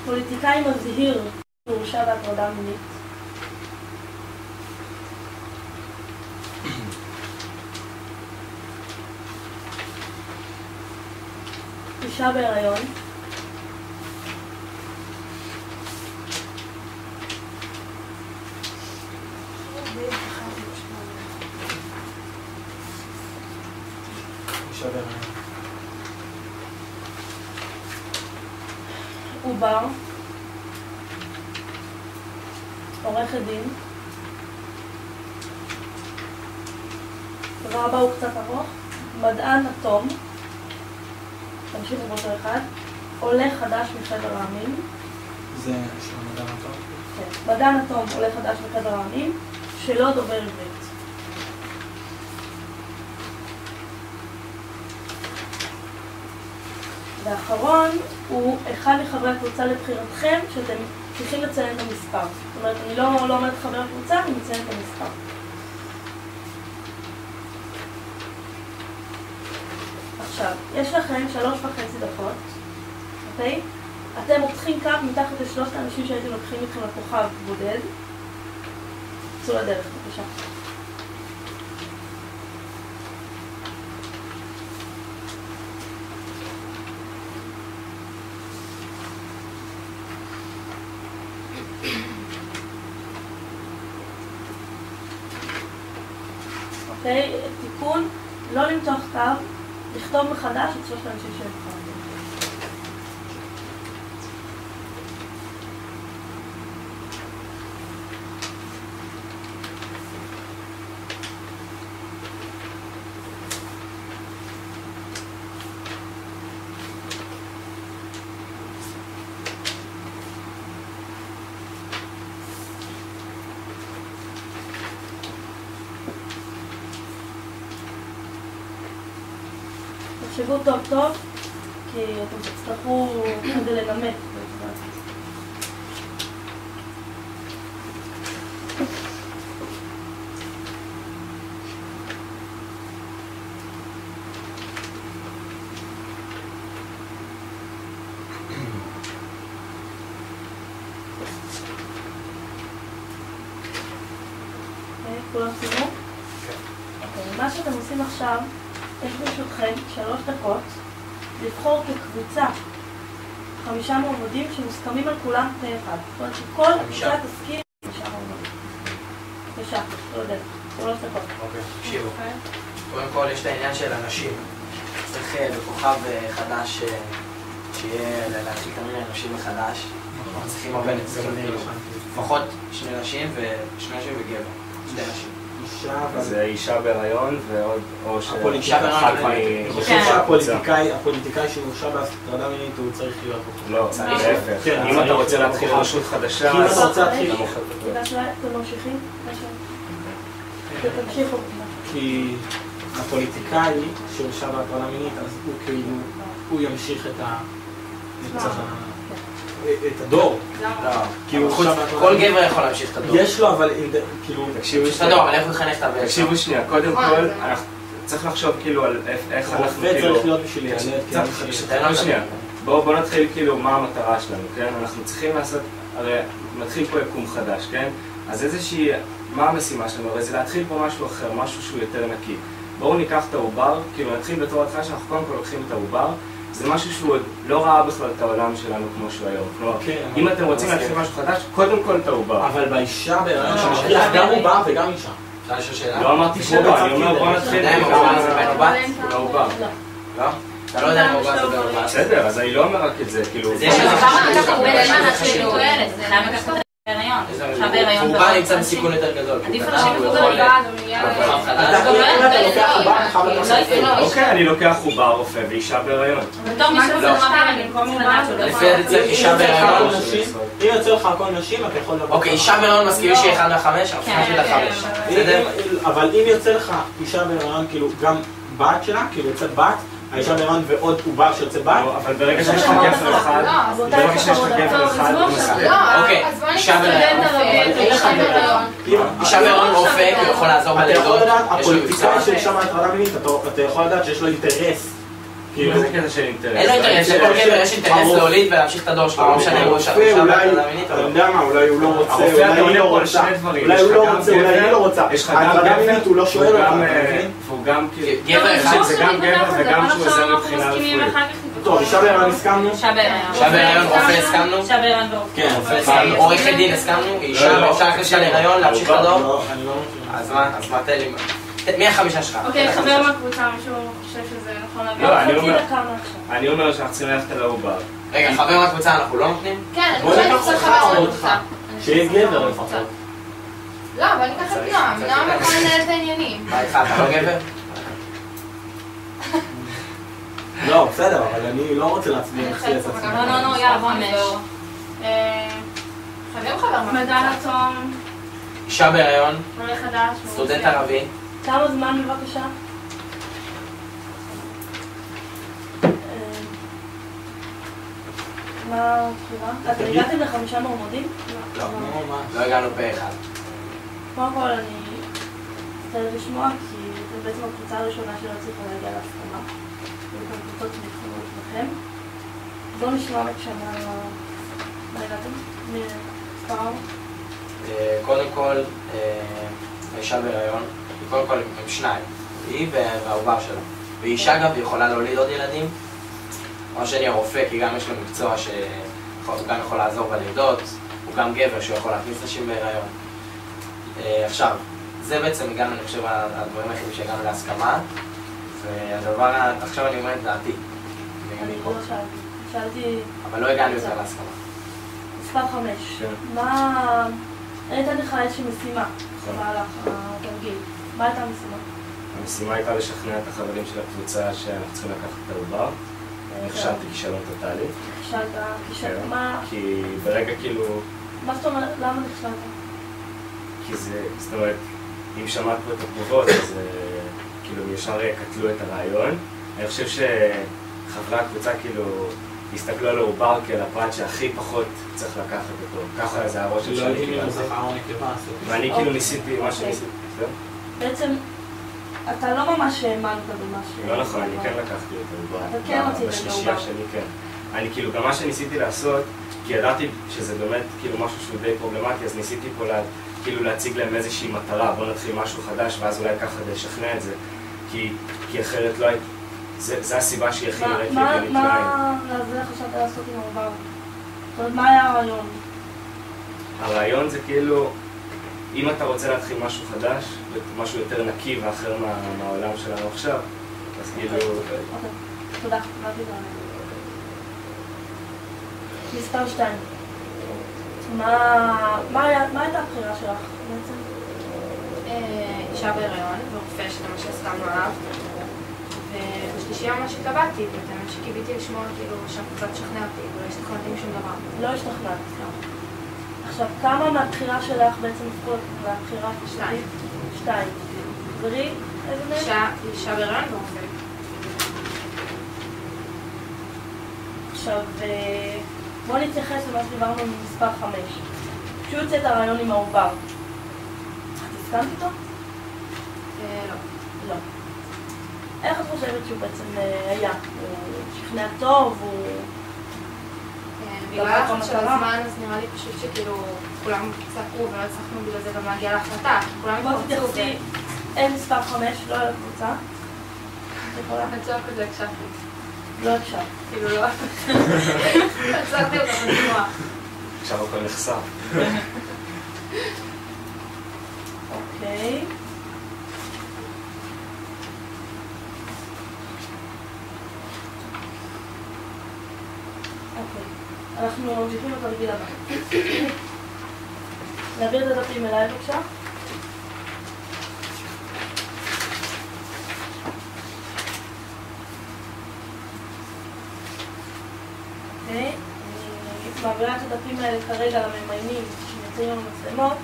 פוליטיקאי מזהיר שהורשע בהטרדה מינית. אישה בהיריון. אישה בהיריון. עובר, עורכת דין. דבר הבא הוא קצת ארוך. מדען אטום, תמשיכו באותו אחד. עולה חדש מחבר העמים. זה של מדען אטום? כן, מדען אטום, עולה חדש מחבר העמים, שלא דובר עברית. והאחרון הוא אחד מחברי הקבוצה לבחירתכם, שאתם צריכים לציין את המספר. זאת אומרת, אני לא אומרת חבר הקבוצה, אני מציין את המספר. עכשיו, יש לכם 3.5 דקות, אוקיי? אתם מותחים קו מתחת לשלושת האנשים שהייתם לוקחים איתכם לכוכב בודד. צאו לדרך, בבקשה. אוקיי, תיקון, לא למתוח קו, לכתוב מחדש את 3 האנשים שבחרתם. תחשבו טוב טוב, כי אתם תצטרכו כדי לנמק. כולם סיימו? מה שאתם עושים עכשיו, יש ברשותכם 3 דקות לבחור כקבוצה 5 מועמדים שמוסכמים על כולם תנאי אחד. זאת אומרת שכל קבוצה תסכים 5 מועמדים. בבקשה, לא יודע, 3 דקות. אוקיי, תקשיבו. קודם כל יש את העניין של אנשים. צריך בכוכב חדש שיהיה להתחיל תמיד אנשים מחדש. צריכים הרבה נציגים, לפחות 2 נשים וגבר. 2 נשים. זה אישה בהיריון ועוד, או אישה בהיריון. אני חושב שהפוליטיקאי שהורשע בהטרדה מינית הוא צריך להיות פה. לא, להפך. אם אתה רוצה להתחיל רשות חדשה, אם אתה רוצה להתחיל... אתם ממשיכים? תמשיכו. כי הפוליטיקאי שהורשע בהטרדה מינית, אז הוא כאילו, הוא ימשיך את הדור. כל גבר יכול להמשיך את הדור. יש לו, אבל כאילו... תקשיבו את הדור, אבל איך הוא יחנך את הבן? תקשיבו שנייה, קודם כל, צריך לחשוב כאילו על איך אנחנו עובד צריך להיות בשביל ילד. תקשיבו שנייה, בואו נתחיל כאילו מה המטרה שלנו, כן? אנחנו צריכים לעשות, הרי מתחיל פה יקום חדש, כן? אז איזושהי, מה המשימה שלנו? הרי זה להתחיל פה משהו אחר, משהו שהוא יותר נקי. בואו ניקח את העובר, כאילו נתחיל בתור התחלה שאנחנו קודם כל לוקחים את העובר, זה משהו שהוא עוד לא ראה בכלל את העולם שלנו כמו שהוא היום. כלומר, אם אתם רוצים להתחיל משהו חדש, קודם כל את העובר. אבל באישה בהיריון שמכריח גם עובר וגם אישה. אפשר לשאול שאלה? לא אמרתי שלא, אני אומר בוא נתחיל אתה יודע אם העובר זה בן או בת? העובר. לא? אתה לא יודע אם העובר זה בן או בת? בסדר, אז אני לא אומר רק את זה, כאילו... הוא בא נמצא בסיכון יותר גדול. עדיף אנשים מבוגרים. אוקיי, אני לוקח עובר רופא ואישה בהיריון. בתור מישהו זה לפי הדצר, אישה בהיריון. אם יוצא לך הכל נשים, אתה יכול לבוא. אוקיי, אישה בהיריון מסכימים שהיא 1 מה-5? אבל אם יוצא לך אישה בהיריון, כאילו גם בת שלה, כאילו יוצא בת, האישה בהיריון ועוד עובר שיוצא בת. אבל ברגע שיש לך גבר אחד, הוא מספיק. אוקיי, אישה בהיריון. אישה בהיריון רופא, הוא יכול לעזור אתה יכול בלידות. לדעת, הפוליטיקאי של שם ההטרדה מינית, אתה יכול לדעת שיש לו אינטרס. איזה קטע של אינטרס? אין לו אינטרס, לכל גבר יש אינטרס להוליד ולהמשיך את הדור שלו, לא משנה אם הוא אישה בהטרדה מינית. אתה יודע מה, אולי הוא לא רוצה, הרופא אתה עונה פה על שני דברים. אולי הוא לא רוצה, אולי היא לא רוצה. יש לך גם ההטרדה מינית הוא לא שואל אותה, והוא גם גבר אחד. זה גם גבר וגם שהוא עוזר מבחינה רפואית. טוב, אישה בהיריון הסכמנו? אישה בהיריון. אישה בהיריון, רופא הסכמנו? אישה בהיריון ורופא. כן, רופא הסכמנו. עורכת דין הסכמנו? אישה אפשר להכניס אותה להיריון, להמשיך את הדור? אני לא מכיר. אז מה, תן לי. מי ה5 שלך? אוקיי, חבר מהקבוצה, מישהו חושב שזה נכון להביא? לא, אני אומר שאנחנו צריכים ללכת על העובר. רגע, חבר מהקבוצה אנחנו לא נותנים? כן, אני בוא חושבת ניקח שצריך אותך חבר או מהקבוצה. אותך. שיהיה גבר לפחות. לא, אבל אני אקח את נועם, נועם יכול לנהל את העניינים. מה איתך, אתה לא גבר? לא, בסדר, אבל אני לא רוצה להצביע אני את עצמי. לא, יאללה, בוא נעבור. חייבים חבר מהקבוצה. מדע לתום, אישה בהיריון, עולה חדש. סטודנט ערבי. כמה זמן בבקשה? מה הבחירה? אתם הגעתם ל5 מועמדים? לא הגענו פה אחד. קודם כל אני מצטערת לשמוע כי אתם בעצם הקבוצה הראשונה שלא הצליחה להגיע להסכמה. ויש גם קבוצות שנבחרו לפניכם. בואו נשמע בבקשה מה הגעתם? מספר? קודם כל, האישה בהיריון, קודם כל הם 2, היא והעובר שלה. והיא אישה גם, והיא יכולה להוליד עוד ילדים. כמו שאני הרופא, כי גם יש לו מקצוע שהוא גם יכול לעזור בלידות, הוא גם גבר שהוא יכול להכניס נשים בהיריון. עכשיו, זה בעצם הגענו, אני חושב, הדברים היחידים שהגענו להסכמה, והדבר, עכשיו אני אומר את דעתי. אני לא שאלתי. אבל לא הגענו יותר להסכמה. מספר 5. מה... אני אתן לך איזושהי משימה במהלך התרגיל. מה הייתה המשימה? המשימה הייתה לשכנע את החברים של הקבוצה שאנחנו צריכים לקחת את העובר. נכשלתי כישלון טוטאלי. נכשלת? כישלון? מה? כי ברגע כאילו... מה זאת אומרת? למה נכשלת? כי זה, זאת אומרת, אם שמעת פה את התגובות, אז כאילו ישר קטלו את הרעיון. אני חושב שחברי הקבוצה כאילו הסתכלו על העובר כאל הפרט שהכי פחות צריך לקחת אותו. ככה זה הראש של שלי קיבלתי. ואני כאילו ניסיתי מה שניסיתי. בעצם אתה לא ממש האמנת במה ש... לא נכון, אני כן לקחתי את העובר. אתה כן רצית את העובר. בשלישייה שלי כן. אני כאילו, גם מה שניסיתי לעשות, כי ידעתי שזה באמת כאילו משהו שהוא די פרובלמטי, אז ניסיתי פה כאילו להציג להם איזושהי מטרה, בוא נתחיל משהו חדש, ואז אולי ככה לשכנע את זה. כי אחרת לא הייתי... זה הסיבה שהיא הכי נראית לי מה להתלונן. זה חשבת לעשות עם העובר? זאת אומרת, מה היה הרעיון? הרעיון זה כאילו, אם אתה רוצה להתחיל משהו חדש, משהו יותר נקי ואחר מהעולם שלנו עכשיו, אז כאילו... אוקיי, תודה, באתי את מספר 2. מה הייתה הבחירה שלך בעצם? אישה בהיריון, ורופא שזה מה שהסכמנו עליו. ובשלישייה ממש התלבטתי, ובאמת שקיוויתי לשמוע כאילו שם קצת שכנע אותי, ולא השתכנעתי משום דבר. לא השתכנעת. עכשיו, כמה מהבחירה שלך בעצם לפחות מהבחירה? 2. 2. תחזרי, איזה מהם? אישה בהיריון ורופא. עכשיו, בואו נתייחס למה שדיברנו ממספר 5. כשהוא יוצא את הרעיון עם העובר, את הסכמת איתו? לא. לא. איך את חושבת שהוא בעצם היה? הוא שכנע טוב? הוא... בגלל הלחץ של הזמן, אז נראה לי פשוט שכאילו כולם צעקו ולא הצלחנו בגלל זה גם להגיע להחלטה. בוא תתייחסי, אין מספר 5, לא על הקבוצה. אני צועקת לא הקשבתי. לא הקשבת. כאילו לא. הצלחתי אותך בנוע. עכשיו הכל נחשף. אוקיי. אנחנו ממשיכים את הרגיל הבא. נעביר את הדפים אליי בבקשה. אוקיי, אני מעבירה את הדפים האלה כרגע לממיינים שנמצאים עם המצלמות.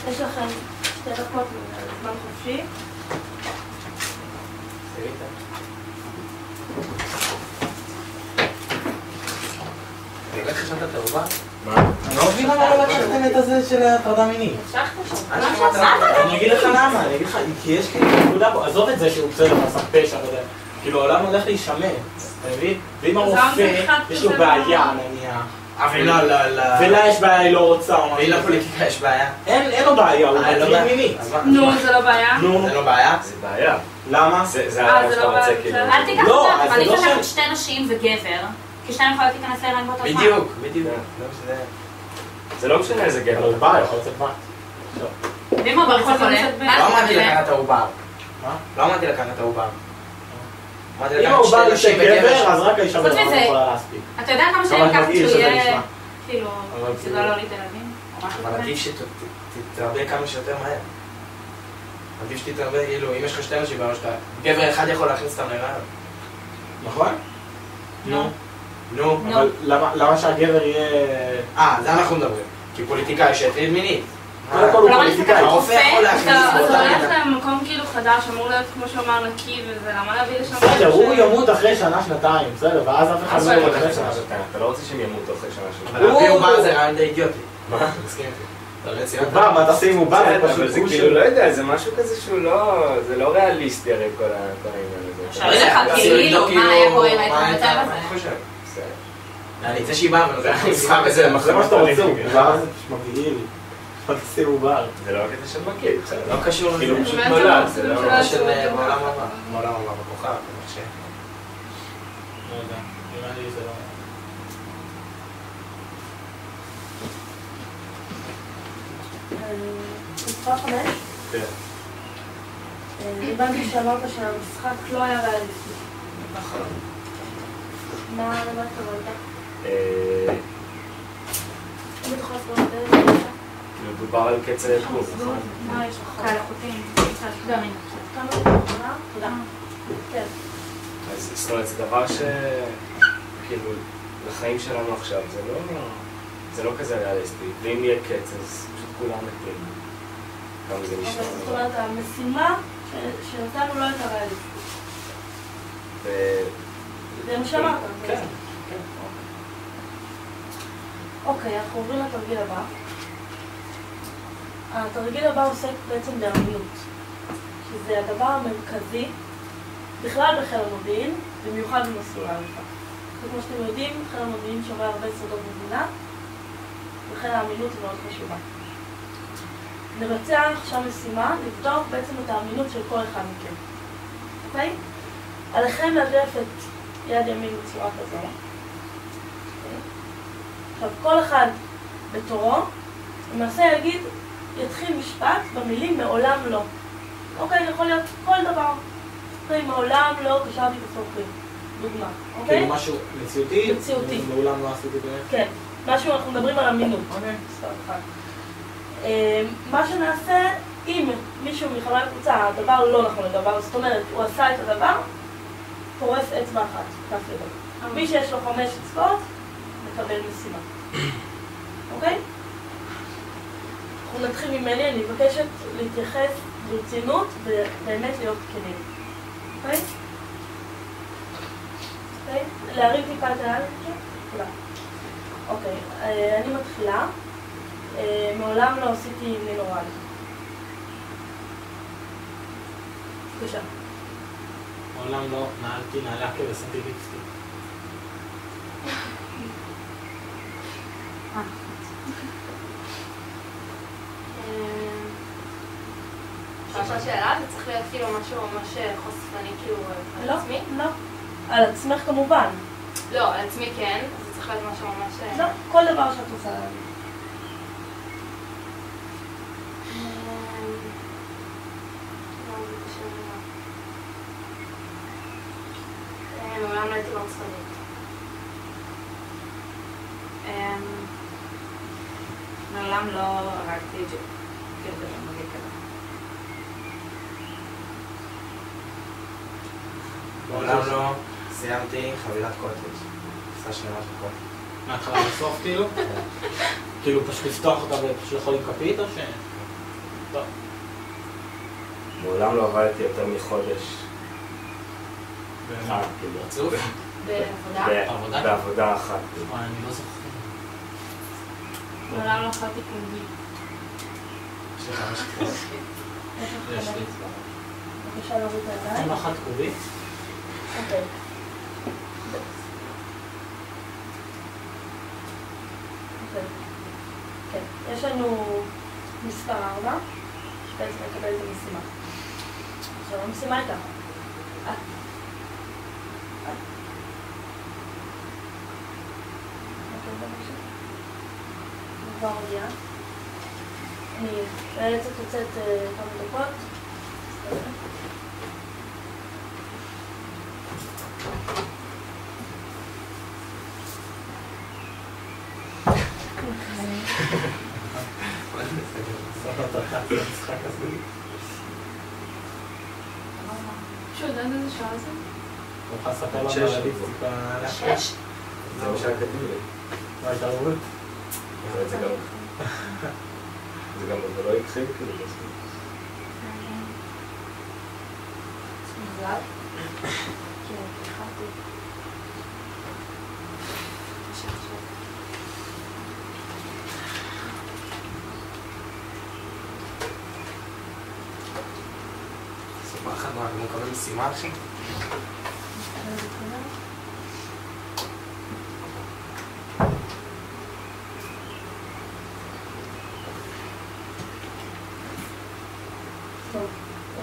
יש לכם 2 דקות זמן חופשי. איך חשבת את העובר? מה? אני לא מבין למה לא לקחתם את הזה של הטרדה מינית. אני אגיד לך למה, אני אגיד לך, כי יש כאילו נקודה פה, עזוב את זה שהוא בסדר, עשה פשע וזה, כאילו העולם הולך להישמט, אתה מבין? ואם הרופא, יש לו בעיה נניח, ולה יש בעיה, היא לא רוצה או משהו. ואם לפוליטיקה יש בעיה? אין לו בעיה, הוא מטריד מינית. נו, זה לא בעיה? זה לא בעיה? זה בעיה. למה? זה הרעיון שאתה רוצה כאילו. אל תיקח לא, אותם, אז אבל זה לא יש לקחת ש- 2 נשים וגבר, כי 2 יכולות להיכנס להיריון באותו זמן. בדיוק. זה לא משנה איזה אבל גבר. הוא בא, יכול לצאת בת. ואם הוא ברחוב חולה? לא אמרתי לקחת את העובר. מה? לא אמרתי לקחת את העובר. אמרתי אם לקחת הוא בא 2 נשים וגבר. לגבר, אז רק האישה חוץ בלבד מזה- יכולה להספיק. אתה יודע כמה אבל שנים לקחת מגעיל שהוא שזה יהיה, נשמע. כאילו, אבל שזה כאילו- לא להוליד ילדים? או משהו אבל כזה? עדיף שתתרבה כמה שיותר מהר. עדיף שתתרבה, כאילו, אם יש לך 2 נשים בראש שלך, גבר אחד יכול להכניס אותם להיריון. נכון? נו. נו. אבל למה שהגבר יהיה... זה אנחנו מדברים. כי פוליטיקאי שהטריד מינית. קודם כל הוא למה פוליטיקאי. נסתכל הרופא יכול להכניס אתה באותה הולך מידה. למקום כאילו חדש, אמור להיות כמו שהוא אמר נקי וזה, למה להביא לשם? בסדר, הוא ימות אחרי שנה, שנתיים, בסדר, ואז אף אחד לא ימות אחרי שנה. אתה לא רוצה שהם ימותו אחרי שנה אבל להביא עובר זה רעיון די אידיוטי. מה? מסכים איתי. הוא בא, מה תעשה אם הוא בא? זה אבל פשוט זה גוש כאילו, לא יודע, זה משהו כזה שהוא לא... זה לא ריאליסטי הרי כל העניין הזה. שאלו לך כאילו, מה היה קורה אם היית במצב הזה? אני חושב. אני זה שהיא באה ונותנת לך משחק וזה זה מה שאתה רוצה, הוא בא, זה פשוט מבהיל. מה תעשה הוא בא? זה לא הקטע של מקיד, בסדר. לא קשור לזה. כאילו הוא פשוט באמת נולד, זה זה לא לא... של- של בעולם הבא. בעולם הבא, בכוכב, במחשב. לא יודע, נראה לי זה לא... מספר 5. כן. הבנתי שאמרת שהמשחק לא היה ריאליסטי. נכון. מה התכוונת? אם אתה יכול לספר את זה? כאילו דובר על קצב גוף, נכון? מה יש לך? כאלה חוטים. כמה זה נכונה? תודה. כן. אז זאת אומרת, זה דבר ש... כאילו, לחיים שלנו עכשיו, זה לא כזה ריאליסטי. ואם יהיה קץ, אז פשוט כולם מתים. כמה זה נשמע. זאת אומרת, המשימה שנתנו לא הייתה ריאליסטית. זה מה שאמרת. כן. אוקיי, אנחנו עוברים לתרגיל הבא. התרגיל הבא עוסק בעצם באמינות, שזה הדבר המרכזי בכלל בחיל המודיעין, במיוחד במסלול האלפא. כמו שאתם יודעים, חיל המודיעין שומר הרבה סודות במדינה, לכן האמינות היא מאוד חשובה. נבצע עכשיו משימה, לבדוק בעצם את האמינות של כל אחד מכם. אוקיי? עליכם להדף את יד ימין בצורה כזו. עכשיו, כל אחד בתורו, למעשה יתחיל משפט במילים מעולם לא. אוקיי, יכול להיות כל דבר. אוקיי, מעולם לא קשרתי בסורכים. דוגמה, אוקיי? כאילו משהו מציאותי? מציאותי. מעולם לא עשיתי בערך? כן, משהו, אנחנו מדברים על אמינות. אוקיי. סתם אחד. מה שנעשה, אם מישהו מחברי הקבוצה, הדבר לא נכון לדבר, זאת אומרת, הוא עשה את הדבר, פורס אצבע אחת, כף ידו. מי שיש לו 5 אצבעות, מקבל משימה. אוקיי? אנחנו נתחיל ממני, אני מבקשת להתייחס ברצינות ובאמת להיות כנים. אוקיי? אוקיי? להרים טיפה את היד? תודה. אוקיי, אני מתחילה. מעולם לא עשיתי מנורל. בבקשה. מעולם לא נעלתי נעלה ושמתי ליפסטיק. שאלה שאלה, זה צריך להיות כאילו משהו ממש חושפני כאילו על עצמי? לא. על עצמך כמובן. לא, על עצמי כן, זה צריך להיות משהו ממש... לא, כל דבר שאת רוצה להגיד. מעולם לא הייתי ברצונית. מעולם לא הרגתי ג'וק. כאילו מגיע כזה. מעולם לא סיימתי חבילת קוטג'. עשה שלמה של קוטג'. מההתחלה לסוף כאילו? כאילו פשוט לפתוח אותה ופשוט לאכול עם כפית או ש... טוב. מעולם לא עבדתי יותר מחודש. ומה? כאילו. רצוף? בעבודה? בעבודה אחת. אני לא זוכר. מעולם לא אכלתי פומבי. יש לך משהו כזה. יש לי. בבקשה להוריד את הידיים. אין אחת קובית? אוקיי. כן, יש לנו מספר 4, שבעצם מקבל את המשימה. עכשיו, המשימה הייתה. כבר הודיעה. אני נאלצת לצאת כמה דקות. שוב, יודע איזה שעה זה? אני יכולה לספר לנו על הליפסטיק בלאפטופ? 6? זה מה שהיה כתוב לי. לא הייתה רואות? זה גם לא התחיל כאילו. מזל? כן, התחלתי. סופר אחד מה, אני מקבל משימה אחי? טוב,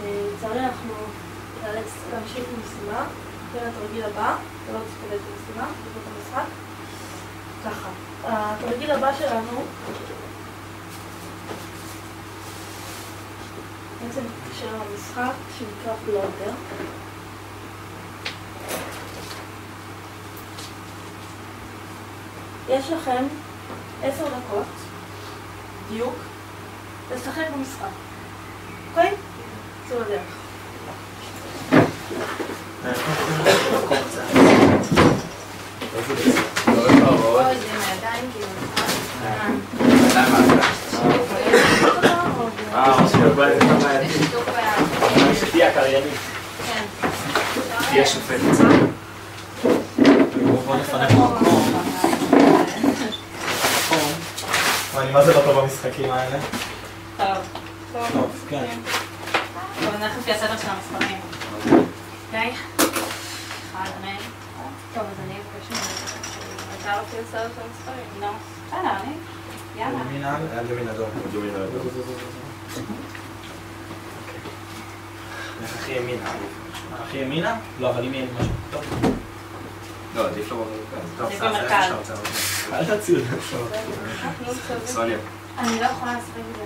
לצערי אנחנו נאלץ להמשיך עם משימה, כן, התרגיל הבא, זה לא תתקבל את המשימה, תקבל את המשחק. ככה, התרגיל הבא שלנו בעצם של המשחק שנקרא פלונטר. יש לכם 10 דקות דיוק לשחק במשחק. אוקיי? צאו לדרך. אוי, זה מהידיים כאילו, בשיתוף שתהיה הקרייני. כן. תהיה שופטת. בוא נפנק מקום. אני מה זה לא טוב במשחקים האלה? טוב. טוב, כן. טוב, אני הולכת לפי הסדר של המספרים. אוקיי? 1, 2. טוב, אז אני אבקש אתה רוצה לסדר של המספרים? לא. בסדר, אני. יאללה. מינהל? היה במין אדום. מדומין על הדבר. לך הכי ימינה. הכי ימינה? לא, אבל אם יהיה לי משהו. טוב. לא, עדיף לא במרכז. טוב, זה זה במרכז. שאתה רוצה. אל תציעו. סוניה. אני לא יכולה לשחק את זה.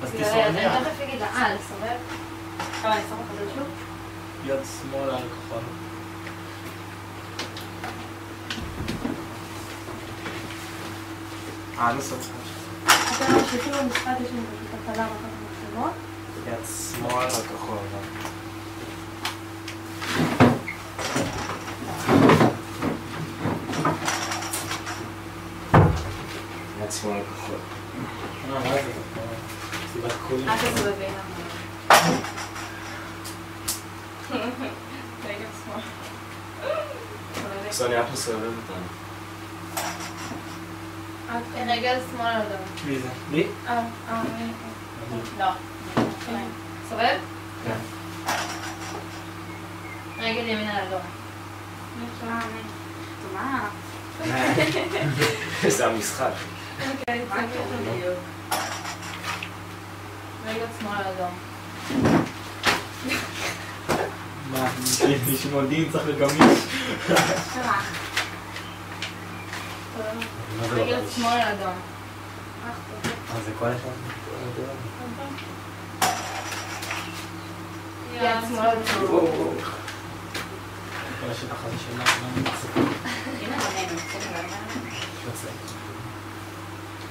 אז אני תסרניה. תכף אגיד לה, לסובב. טוב, אני אסובב לך את זה שוב. יד שמאל על כחול. לא סוף. אתם ממשיכים במשפט, יש לנו פשוט הקלה ואחר כך מצלמות. יד שמאל על כחול. יד שמאל כחול. מה זה? סיבת קולים. אל תסובבי לה. רגע שמאל. סוניה, את מסובבת אותנו. רגל שמאל על אדום. מי זה? לי? לא. סובב? כן. רגל ימין על אדום. מה? זה המשחק. אוקיי, מה בדיוק? רגל שמאל על אדום. מה? מישהו מודיעין צריך לגמיש. שמה? רגל שמאל על אדום. זה כל אחד? יד שמאל על אדום. כל השטח הזה שלנו. הנה בנינו,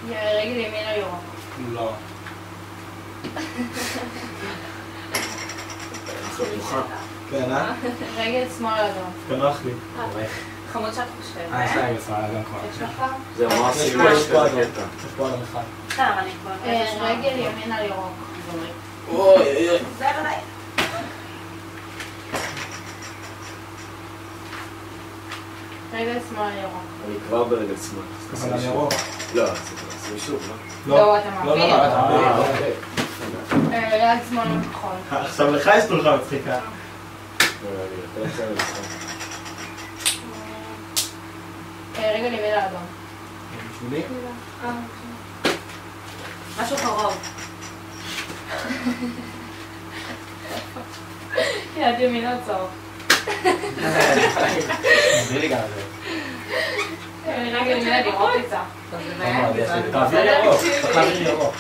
רגל ימין על ירוק. לא. כן, רגל שמאל על אדום. תנוח לי. חמוד שאת חושבת. יש לה יפה, גם כבר. יש לך? זה מה עושים יש פה אדום. בקטע. יש פה אדום אחד. סתם, אני כבר... רגל ימין על ירוק. אוי, אוי, אוי. זה בליי. רגל שמאל על ירוק. אני כבר ברגל שמאל. אבל אני ירוק. לא, זה שוב, לא? לא, אתה לא, מעביר. לא, אתה מעביר. אוקיי. יד שמאל על כחול. עכשיו לך יש תולחה מצחיקה. רגל ימין על אדום. בשבילי? משהו קרוב. יד ימין על צהוב. תביא לי גם את זה. רגל ימין על ירוק יצא. תעביר ירוק. צריך להעביר ירוק.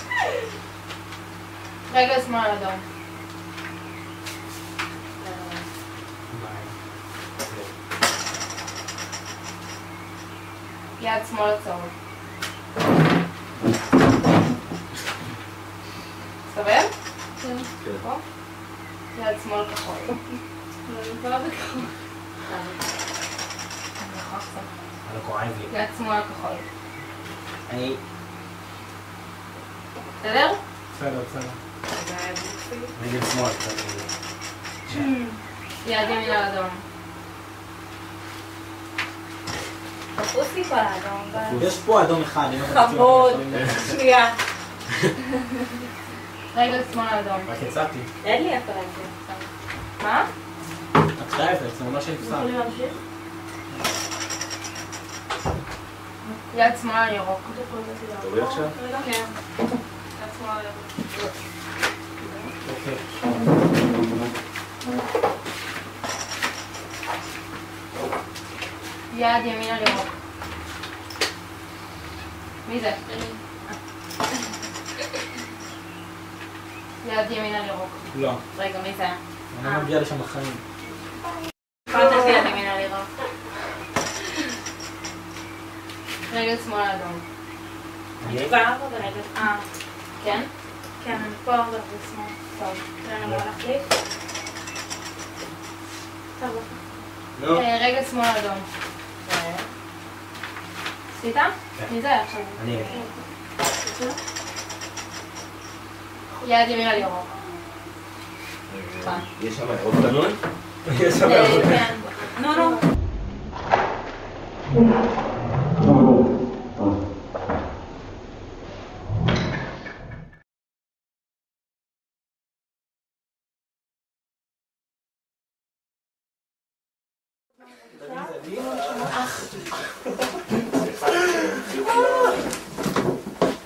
רגל שמאל על אדום. יד שמאל על צהוב. סבב? כן. פה? יד שמאל כחול. אני כבר בכחול. אבל כואב לי. יד שמאל כחול. אני... בסדר? בסדר, בסדר. רגל שמאל. יד ימין על אדום. תפוס לי פה על האדום. יש פה אדום אחד. חמוד. שנייה. רגל שמאל על אדום. רק יצאתי. אין לי איפה להגיד. מה? את חייבת, זה ממש נפסק. יכולים להמשיך? יד שמאל על ירוק. תורי עכשיו? כן. יד שמאל על ירוק. אוקיי. יד ימין על ירוק. מי זה? יד ימין על ירוק. לא. רגע, מי זה? אני לא מגיע לשם בחיים. פרטתי יד ימין על ירוק. רגל שמאל על אדום. אני כבר פה ברגע. כן? כן, אני פה ברגע שמאל. טוב. אני אמורה להחליף. טוב, לא. רגל שמאל על אדום. עשית? מי זה עכשיו? אני... יד ימין על ירוק. יש שם ירוק בנוי? יש שם ירוק. כן. נו.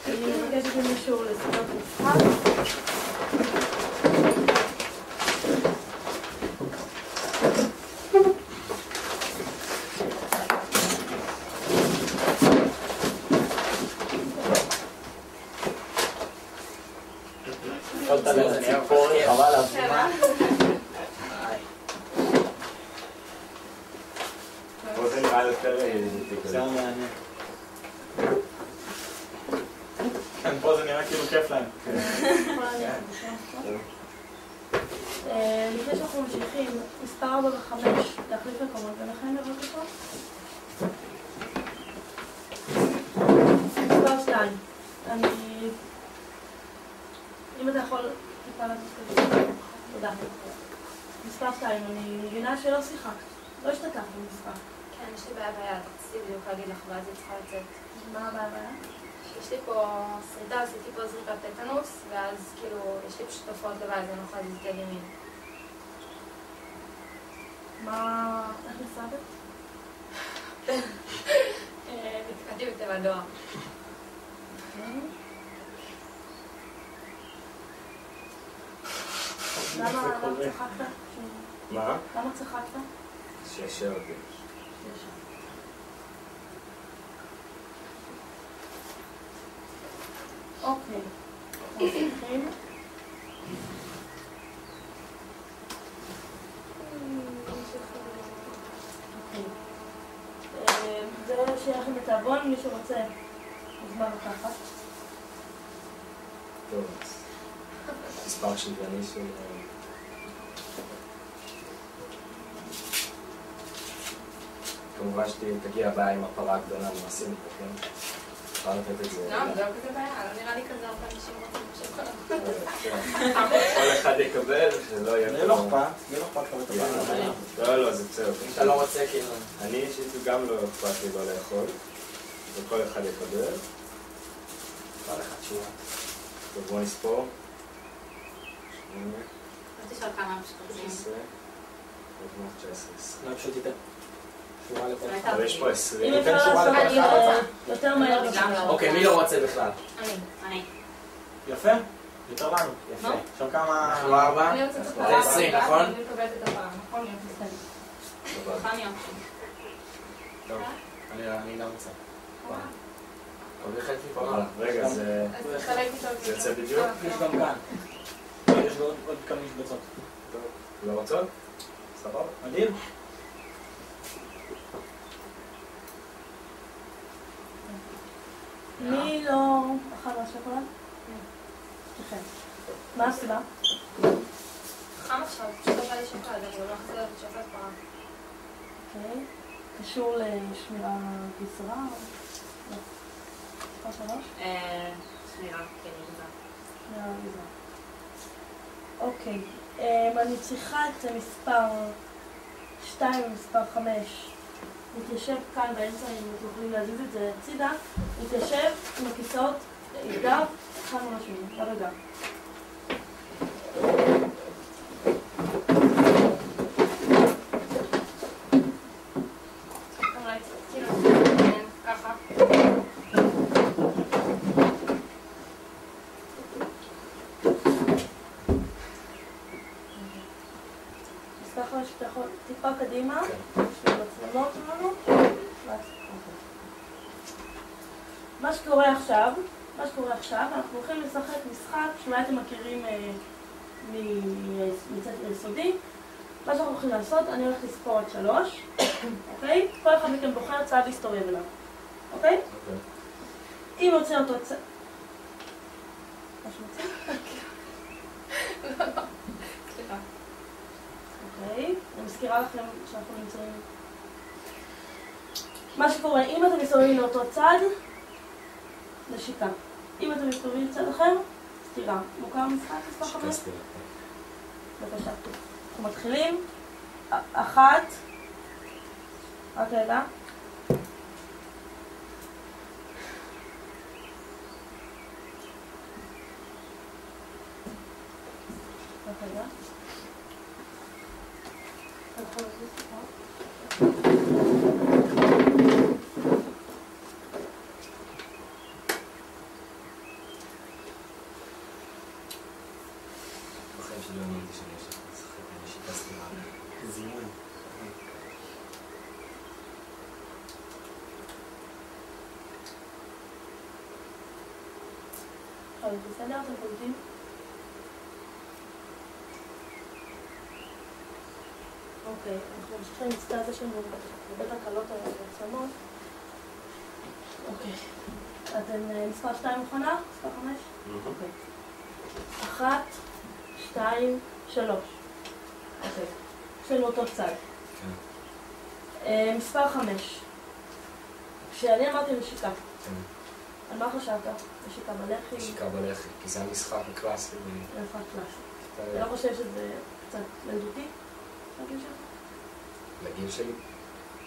אני מבקשת ממישהו לסדר את המשחק. יכולת לציפור, חבל הזמן. פה זה נראה יותר זה מעניין. כן, פה זה נראה כאילו כיף להם. לפני שאנחנו ממשיכים, מספר 4 ו-5, להחליף מקומות ביניכם לראות אותו. מספר 2, אם אתה יכול טיפה לתת כזה, תודה. מספר 2, אני מבינה שלא שיחקת, לא השתתפת במשחק. כן, יש לי בעיה ביד, רציתי בדיוק להגיד לך, ואז היא צריכה לצאת. מה הבעיה ביד? יש לי פה שריטה, עשיתי פה זריקת טטנוס, ואז כאילו, יש לי פשוט תופעות לבד, אני לא יכולה להזיז את יד ימין. מה... איך נסעת? נתקעתי בתיבת דואר. למה צחקת? מה? למה צחקת? שישר אותי. אוקיי. ממשיכים. זה שייך לתיאבון, מי שרוצה מוזמן לקחת. טוב, מספר שוויוני של... כמובן שתגיע הבעיה עם הפרה הגדולה, מנסים לתקן. אפשר לתת את זה... לא, זה לא כזה בעיה, לא נראה לי כזה הרבה אנשים רוצים שכל... כל אחד יקבל, שלא יהיה... זה לא אכפת, זה לא אכפת לך בטבע. לא, זה בסדר. אם אתה לא רוצה, כאילו... אני אישית גם לא אכפת לי לא לאכול, וכל אחד יקבל. כל אחד תשובה. טוב, בוא נספור. אז תשאל כמה משקעים. 19. עוד 19. לא, פשוט תיתן. שורה לכל אחד. אבל יש פה 20. אם אפשר לעשות יותר מהר. אוקיי, מי לא רוצה בכלל? אני. יפה, יותר לנו. יפה. עכשיו כמה... אנחנו 4. אני רוצה את זה הפרה. 20, נכון? אני מקבלת את הפרה, נכון? חני אופן. טוב, אני גם רוצה. קובי חלק מפה. רגע, זה... אז תחלק איתו. זה יוצא בדיוק? יש גם כאן. יש עוד כמה משבצות. טוב, לא רוצות? סבבה? מדהים. מי לא אכל מהשוקולד? כן. מה הסיבה? חם עכשיו, פשוט לא בא לי שוקולד, אני לא אחזור את שוקולד פרה. אוקיי. קשור לשמירה בישרה? לא. מספר 3? שמירה, כן, נגזר. שמירה בישרה. אוקיי. אני צריכה את מספר 2 ומספר 5. מתיישב כאן באמצע, אם אתם יכולים להזיז את זה הצידה, מתיישב עם הכיסאות, גב, אחד ממש מיני, גב וגב. ככה. מספר 5 שאתה יכול טיפה קדימה. מצלמות שלנו. מה שקורה עכשיו, אנחנו הולכים לשחק משחק שאולי אתם מכירים מצד יסודי. מה שאנחנו הולכים לעשות, אני הולכת לספור עד 3, אוקיי? כל אחד מכם בוחר צד להסתובב אליו, אוקיי? אם יוצא אותו צד... מה שמוצא? לא, לא. סליחה. אוקיי, אני מזכירה לכם שאנחנו נמצאים... מה שקורה, אם אתם מסתובבים לאותו צד, נשיקה. אם אתם מסתובבים לצד אחר, סתירה. מוכר משחק מספר 5? בבקשה. אנחנו מתחילים. 1. רק רגע. רק רגע. זימון. עכשיו, בסדר, אתם קולטים? אוקיי, אנחנו ממשיכים אינסטנציה שלנו בבית הקלות העצמות. אוקיי. אתם מספר 2 מוכנה? מספר 5? אוקיי. 1, 2, 3. אוקיי. יש לנו אותו צד. מספר 5. כשאני אמרתי נשיקה. על מה חשבת? נשיקה בלחי? נשיקה בלחי, כי זה המשחק הקלאסי. זה משחק קלאסי. אתה לא חושב שזה קצת ילדותי? לגיל שלך? לגיל שלי?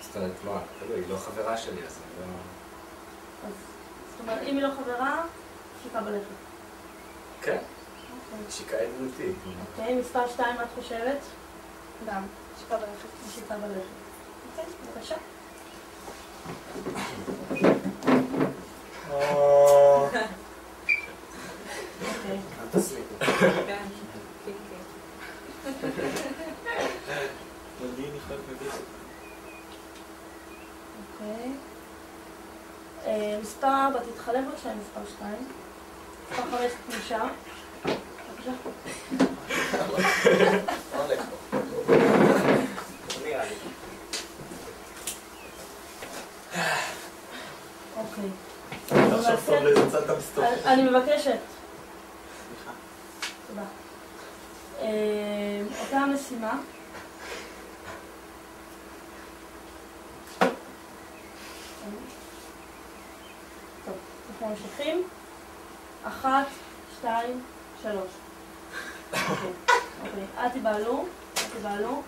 זאת אומרת, מה? היא לא חברה שלי, אז אני לא... זאת אומרת, אם היא לא חברה, נשיקה בלחי. כן. נשיקה ילדותית. אוקיי, מספר 2, מה את חושבת? גם, נשיקה בלחי. נשיקה בלחי. אוקיי, בבקשה. אוקיי. אל תסמיקו. כן, כן. מודיעין יכול מביך. אוקיי. מספר 4, תתחלף בבקשה עם מספר 2. מספר 5 נשאר. בבקשה. הולך פה. נראה לי. אוקיי. עכשיו טוב לאיזה צד אתה מסתובב. אני מבקשת. סליחה. תודה. אותה המשימה. טוב, אנחנו ממשיכים. 1, 2, 3. אוקיי, אל תיבהלו.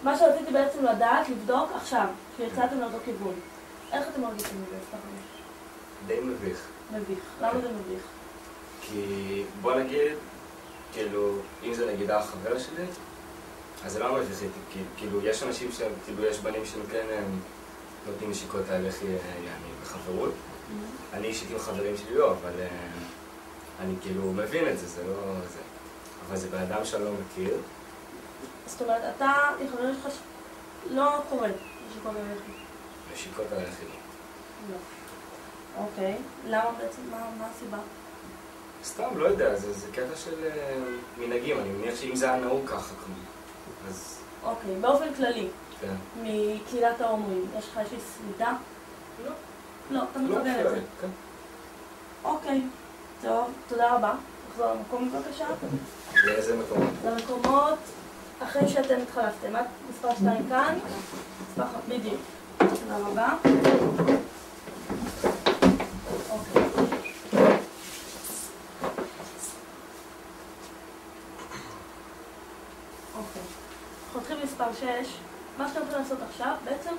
מה שרציתי בעצם לדעת, לבדוק עכשיו, כשיצאתם לאותו כיוון. איך אתם מרגישים מזה? די מביך. מביך. למה זה מביך? כי בוא נגיד, כאילו, אם זה נגיד החבר שלי, אז זה לא מביך איתי, כאילו, יש אנשים שהם, כאילו, יש בנים שהם כן נותנים נשיקות הלחי בחברות. אני אישית עם חברים שלי לא, אבל אני כאילו מבין את זה, זה לא זה. אבל זה בן אדם שאני לא מכיר. זאת אומרת, אתה, חברים שלך לא קורא נשיקות הלחי. נשיקות הלחי לא. לא. אוקיי. למה בעצם? מה הסיבה? סתם, לא יודע, זה קטע של מנהגים, אני מניח שאם זה היה נהוג ככה, אז... אוקיי, באופן כללי, כן. מקהילת ההומואים, יש לך איזושהי סלידה? לא. לא, אתה מקבל את זה. כן. אוקיי, טוב, תודה רבה. נחזור למקום בבקשה. לאיזה מקומות? למקומות אחרי שאתם התחלפתם. את מספר 2 כאן, מספר 1, בדיוק. תודה רבה. אוקיי. אוקיי. אנחנו נתחיל מספר 6. מה שאתם יכולים לעשות עכשיו, בעצם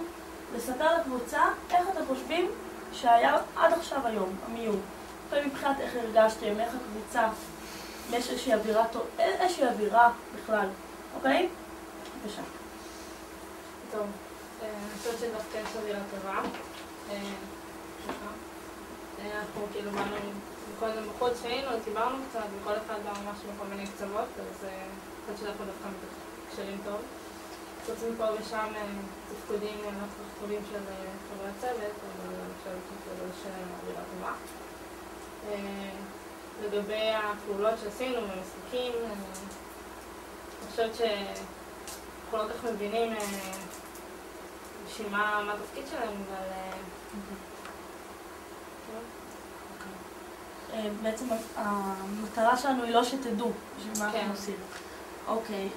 לספר לקבוצה איך אתם חושבים שהיה עד עכשיו היום, המיון. מבחינת איך הרגשתם, איך הקבוצה, יש איזושהי אווירה בכלל, אוקיי? בבקשה. טוב, אני חושבת שדווקא יש אווירה טובה. אנחנו כאילו באנו קודם בחוץ שהיינו, דיברנו קצת, וכל אחד בא ממש בכל מיני קצוות, אז אני חושבת שאנחנו דווקא מתקשרים טוב. חוץ מפה ושם תפקודים תפקודים של חברי הצוות, אבל אני חושבת שיש אווירה טובה. לגבי הפעולות שעשינו במשחקים, אני חושבת שאנחנו לא כך מבינים בשביל מה התפקיד שלהם, אבל... בעצם המטרה שלנו היא לא שתדעו בשביל מה אנחנו עושים. אוקיי.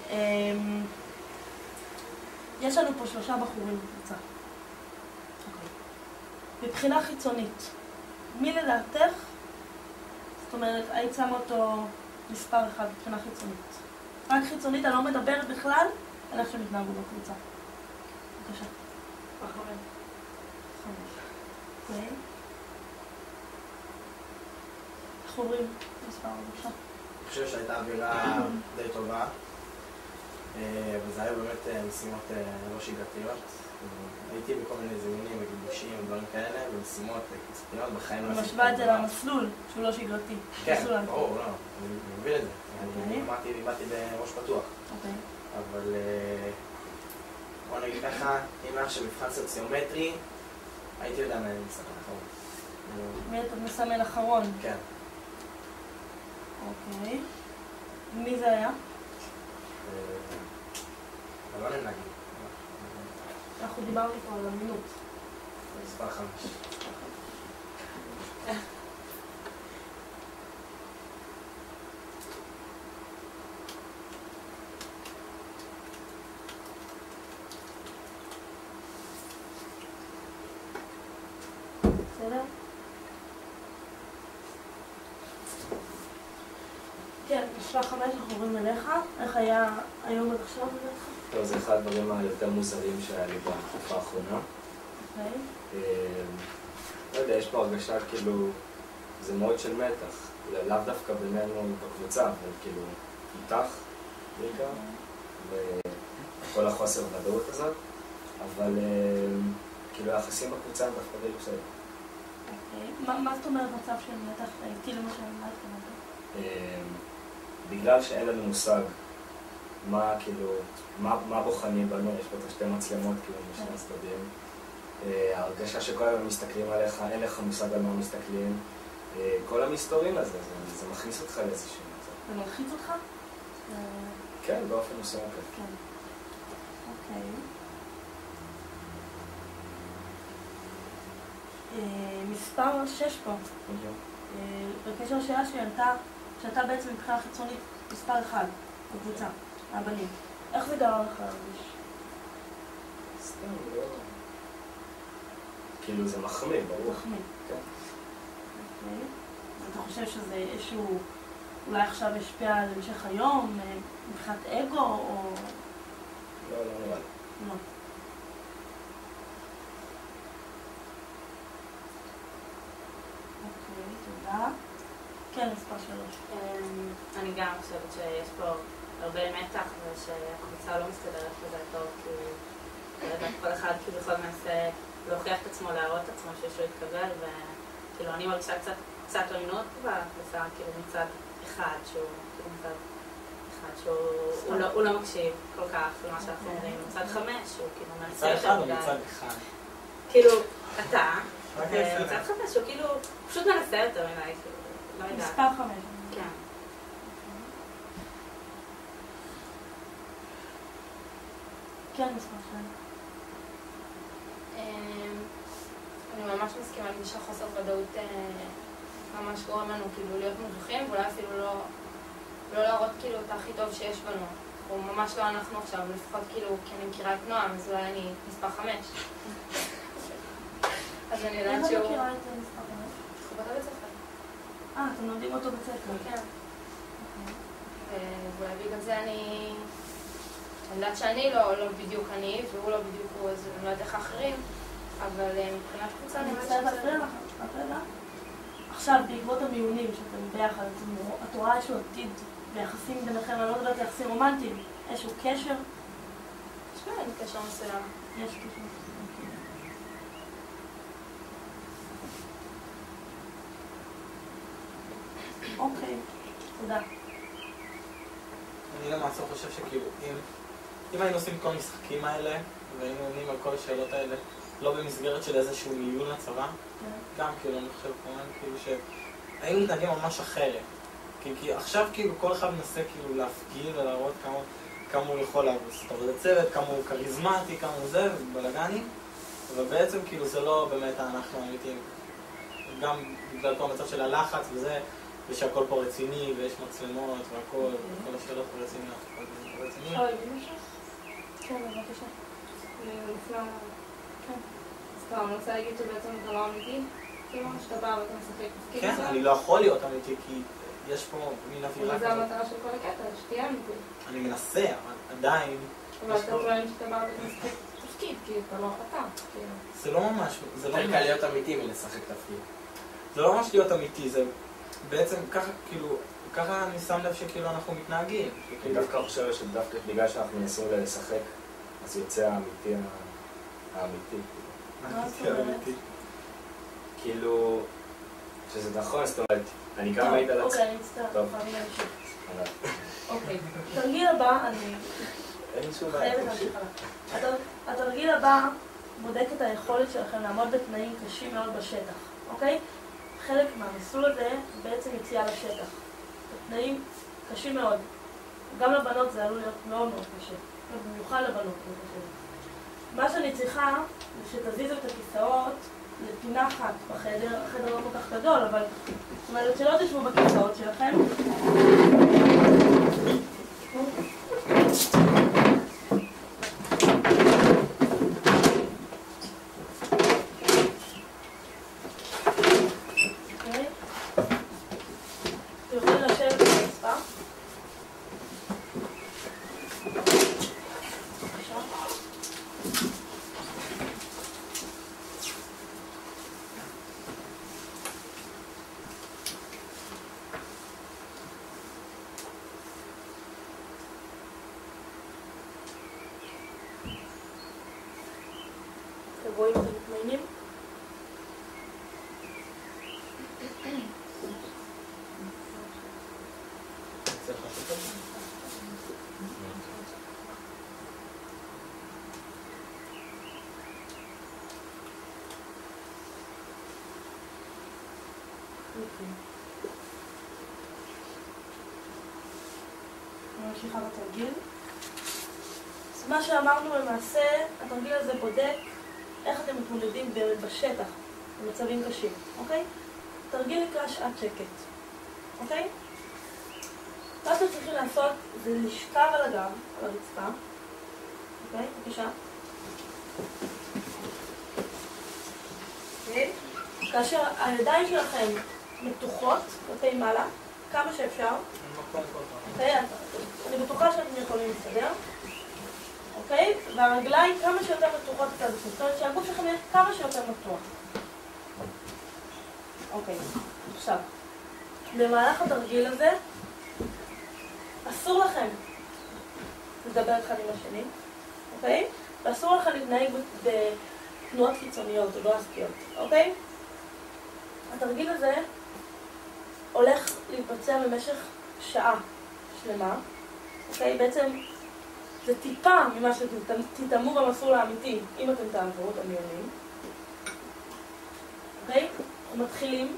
יש לנו פה 3 בחורים בקבוצה. מבחינה חיצונית, מי לדעתך? זאת אומרת, היית שמה אותו מספר 1 מבחינה חיצונית. רק חיצונית, אני לא מדברת בכלל על איך שהם התנהגו בקבוצה. בבקשה. 5. אוקיי. איך עוברים? מספר, בבקשה. אני חושב שהייתה אווירה די טובה, וזה היו באמת משימות לא שגרתיות. הייתי בכל מיני זימונים וגיבושים ודברים כאלה, ומשימות קצתיות בחיים לא עשיתי. משווה את זה למסלול, שהוא לא שגרתי. כן, ברור, לא, אני מבין את זה. אני באתי בראש פתוח. אוקיי. אבל לך, אם היה עכשיו מבחן סוציומטרי, הייתי יודע מה אני מסתכל אחרון. מי אתה מסמל אחרון? כן. אוקיי. מי זה היה? אבל לא נגיד. אנחנו דיברנו פה על המינות. מספר 5. בסדר? כן, מספר 5 אנחנו עוברים אליך. איך היה היום עד עכשיו בדרך? טוב, זה אחד הדברים היותר מוזרים שהיה לי בתקופה האחרונה. אוקיי. לא יודע, יש פה הרגשה כאילו, זה מאוד של מתח. לאו דווקא בינינו בקבוצה, אבל כאילו, איתך בעיקר, וכל החוסר ודאות הזאת, אבל כאילו היחסים בקבוצה הם דווקא די בסדר. אוקיי. מה זאת אומרת מצב של מתח איתי למשל? מה התכוונת? בגלל שאין לנו מושג מה כאילו, מה בוחנים בנו, יש פה את השתי מצלמות כאילו משני הצדדים. ההרגשה שכל היום מסתכלים עליך, אין לך מושג על מה מסתכלים. כל המסתורים הזה, זה מכניס אותך לאיזשהו מצב. זה מלחיץ אותך? כן, באופן מסוים. כן. אוקיי. מספר 6 פה. בקשר לשאלה שלי עלתה שאתה בעצם מבחינה חיצונית מספר 1 בקבוצה, הבנים. איך זה גרם לך להרגיש? סתם, לא... כאילו זה מחמיא, ברור. מחמיא. כן. אוקיי. אתה חושב שזה איזשהו, אולי עכשיו השפיע על המשך היום, מבחינת אגו או... לא, לא נראה לי. לא. אוקיי, תודה. כן, מספר 3. אני גם חושבת שיש פה הרבה מתח ושהקבוצה לא מסתדרת כזה טוב, כי כל אחד כאילו יכול מנסה להוכיח את עצמו, להראות את עצמו שיש לו התקבל, וכאילו אני מרגישה קצת עוינות בקבוצה, כאילו מצד אחד שהוא כאילו מצד אחד שהוא לא מקשיב כל כך למה שאנחנו אומרים, מצד 5 שהוא כאילו מנסה מצד אחד או מצד אחד? כאילו אתה, ומצד 5 הוא כאילו פשוט מנסה יותר מדי, כאילו לא יודעת. מספר 5. כן. כן, מספר 2. אני ממש מסכימה עם שהחוסר ודאות ממש גורם לנו כאילו להיות מבוכים, ואולי אפילו לא להראות כאילו את הכי טוב שיש בנו. אנחנו ממש לא אנחנו עכשיו, לפחות כאילו, כי אני מכירה את נועם, אז אולי אני מספר 5. אז אני יודעת שהוא... איך את מכירה את מספר 5? אנחנו בית הספר. אתם לומדים אותו בית ספר. כן. ואולי בגלל זה אני יודעת שאני לא בדיוק אני, והוא לא בדיוק הוא, אז אני לא יודעת איך האחרים, אבל מבחינת קבוצה אני מצטער להפריע לך, עכשיו, בעקבות המיונים שאתם ביחד, את רואה איזשהו עתיד ביחסים ביניכם, אני לא יודעת יחסים רומנטיים, איזשהו קשר? יש באמת קשר מסוים. יש קשר מסוים. אוקיי, תודה. אני למעשה חושב שכאילו, אם היינו עושים את כל המשחקים האלה, והיינו עונים על כל השאלות האלה, לא במסגרת של איזשהו מיון לצבא, גם כאילו, אני חושב כמובן כאילו שהיינו מתנהגים ממש אחרת. כי עכשיו כאילו כל אחד מנסה כאילו להפגין ולהראות כמה הוא יכול לעשות עבודת צוות, כמה הוא כריזמטי, כמה הוא זה, ובלגני, ובעצם כאילו זה לא באמת אנחנו האמיתיים. גם בגלל כל המצב של הלחץ וזה, ושהכל פה רציני, ויש מצלמות והכל, וכל השאלות פה רציניות. אפשר להגיד משהו? כן, בבקשה. לפני... כן. אז טוב, אני רוצה להגיד שבעצם אתה לא אמיתי? כאילו, שאתה בא ואתה משחק. כן, אני לא יכול להיות אמיתי, כי יש פה מין אווירה כזאת. זה המטרה של כל הקטע, שתהיה אמיתי. אני מנסה, אבל עדיין... אבל אתה טוען שאתה בא ואתה משחק תפקיד, כי אתה לא אתה. זה לא ממש... יותר קל להיות אמיתי מלשחק תפקיד. זה לא ממש להיות אמיתי, זה בעצם ככה, כאילו... ככה אני שם לב שכאילו אנחנו מתנהגים. אני דווקא חושב שדווקא בגלל שאנחנו מנסים לשחק, אז יוצא האמיתי האמיתי. כאילו, שזה נכון, זאת אומרת, אני גם מעיד על עצמי. אוקיי, אני מצטער, טוב. חייבים להמשיך. אוקיי, תרגיל הבא, אני... אין חייבת להמשיך הלאה. התרגיל הבא בודק את היכולת שלכם לעמוד בתנאים קשים מאוד בשטח, אוקיי? חלק מהמסלול הזה בעצם יציאה לשטח. תנאים קשים מאוד. גם לבנות זה עלול להיות מאוד מאוד קשה. במיוחד לבנות. מה שאני צריכה זה שתזיזו את הכיסאות לפינה אחת בחדר. החדר לא כל כך גדול, אבל זאת אומרת שלא תשבו בכיסאות שלכם. רואים את המתמיינים? ממשיכה בתרגיל. אז מה שאמרנו למעשה, התרגיל הזה בודק איך אתם מתמודדים בשטח, במצבים קשים, אוקיי? תרגיל נקרא שעת שקט, אוקיי? מה שאתם צריכים לעשות זה לשכב על הגב, על הרצפה, אוקיי? בבקשה. אוקיי? כאשר הידיים שלכם מתוחות כלפי מעלה, כמה שאפשר. אוקיי? אני בטוחה שאתם יכולים להסתדר. אוקיי? והרגליים כמה שיותר מתוחות את הדפים. זאת אומרת שהגוף שלכם יהיה כמה שיותר מתוח. אוקיי, עכשיו. במהלך התרגיל הזה, אסור לכם לדבר אחד עם השני, אוקיי? ואסור לכם להתנהג בתנועות קיצוניות או דרסטיות, אוקיי? התרגיל הזה הולך להתבצע במשך שעה שלמה, אוקיי? בעצם זה טיפה ממה שתתאמו במסלול האמיתי, אם אתם תעברו את המיונים. אוקיי? אנחנו מתחילים,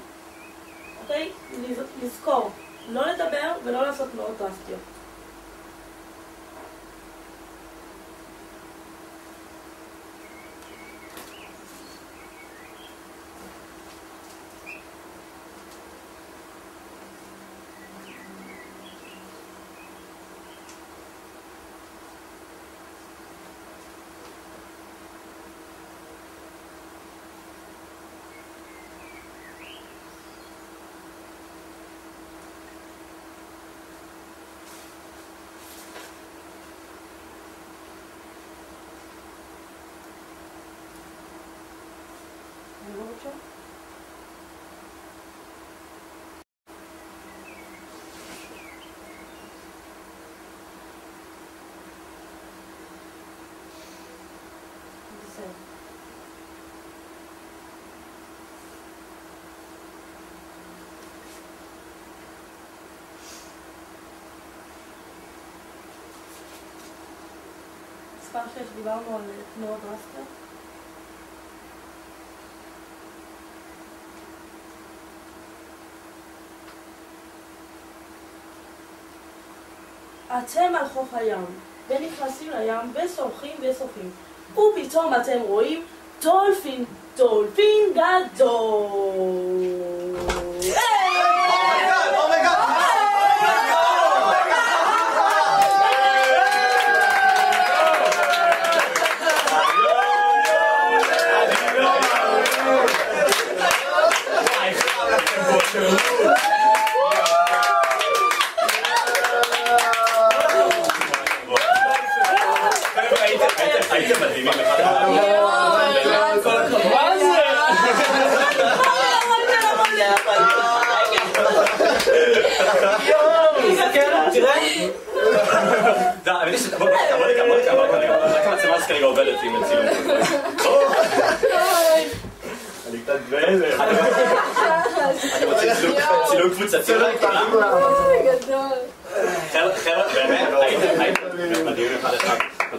אוקיי? לזכור, לא לדבר ולא לעשות תנועות דרסטיות. מספר 6 דיברנו על תנועות דרסטיות. אתם על חוף הים, ונכנסים לים ושוחים ושוחים, ופתאום אתם רואים דולפין, דולפין גדול. הייתם מדהימים אחד מה זה? תראה רק המצלמה כרגע עובדת עם צילום אני קצת באיזה אני רוצה צילום קבוצתי חבר'ה באמת הייתם מדהימים אחד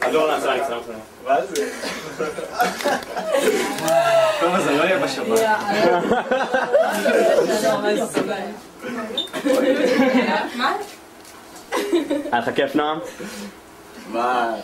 חזור להצעה, אני צלם אותנו. מה זה? טוב, אז אני לא אהיה בשבת. מה? היה לך כיף, נועם? מה?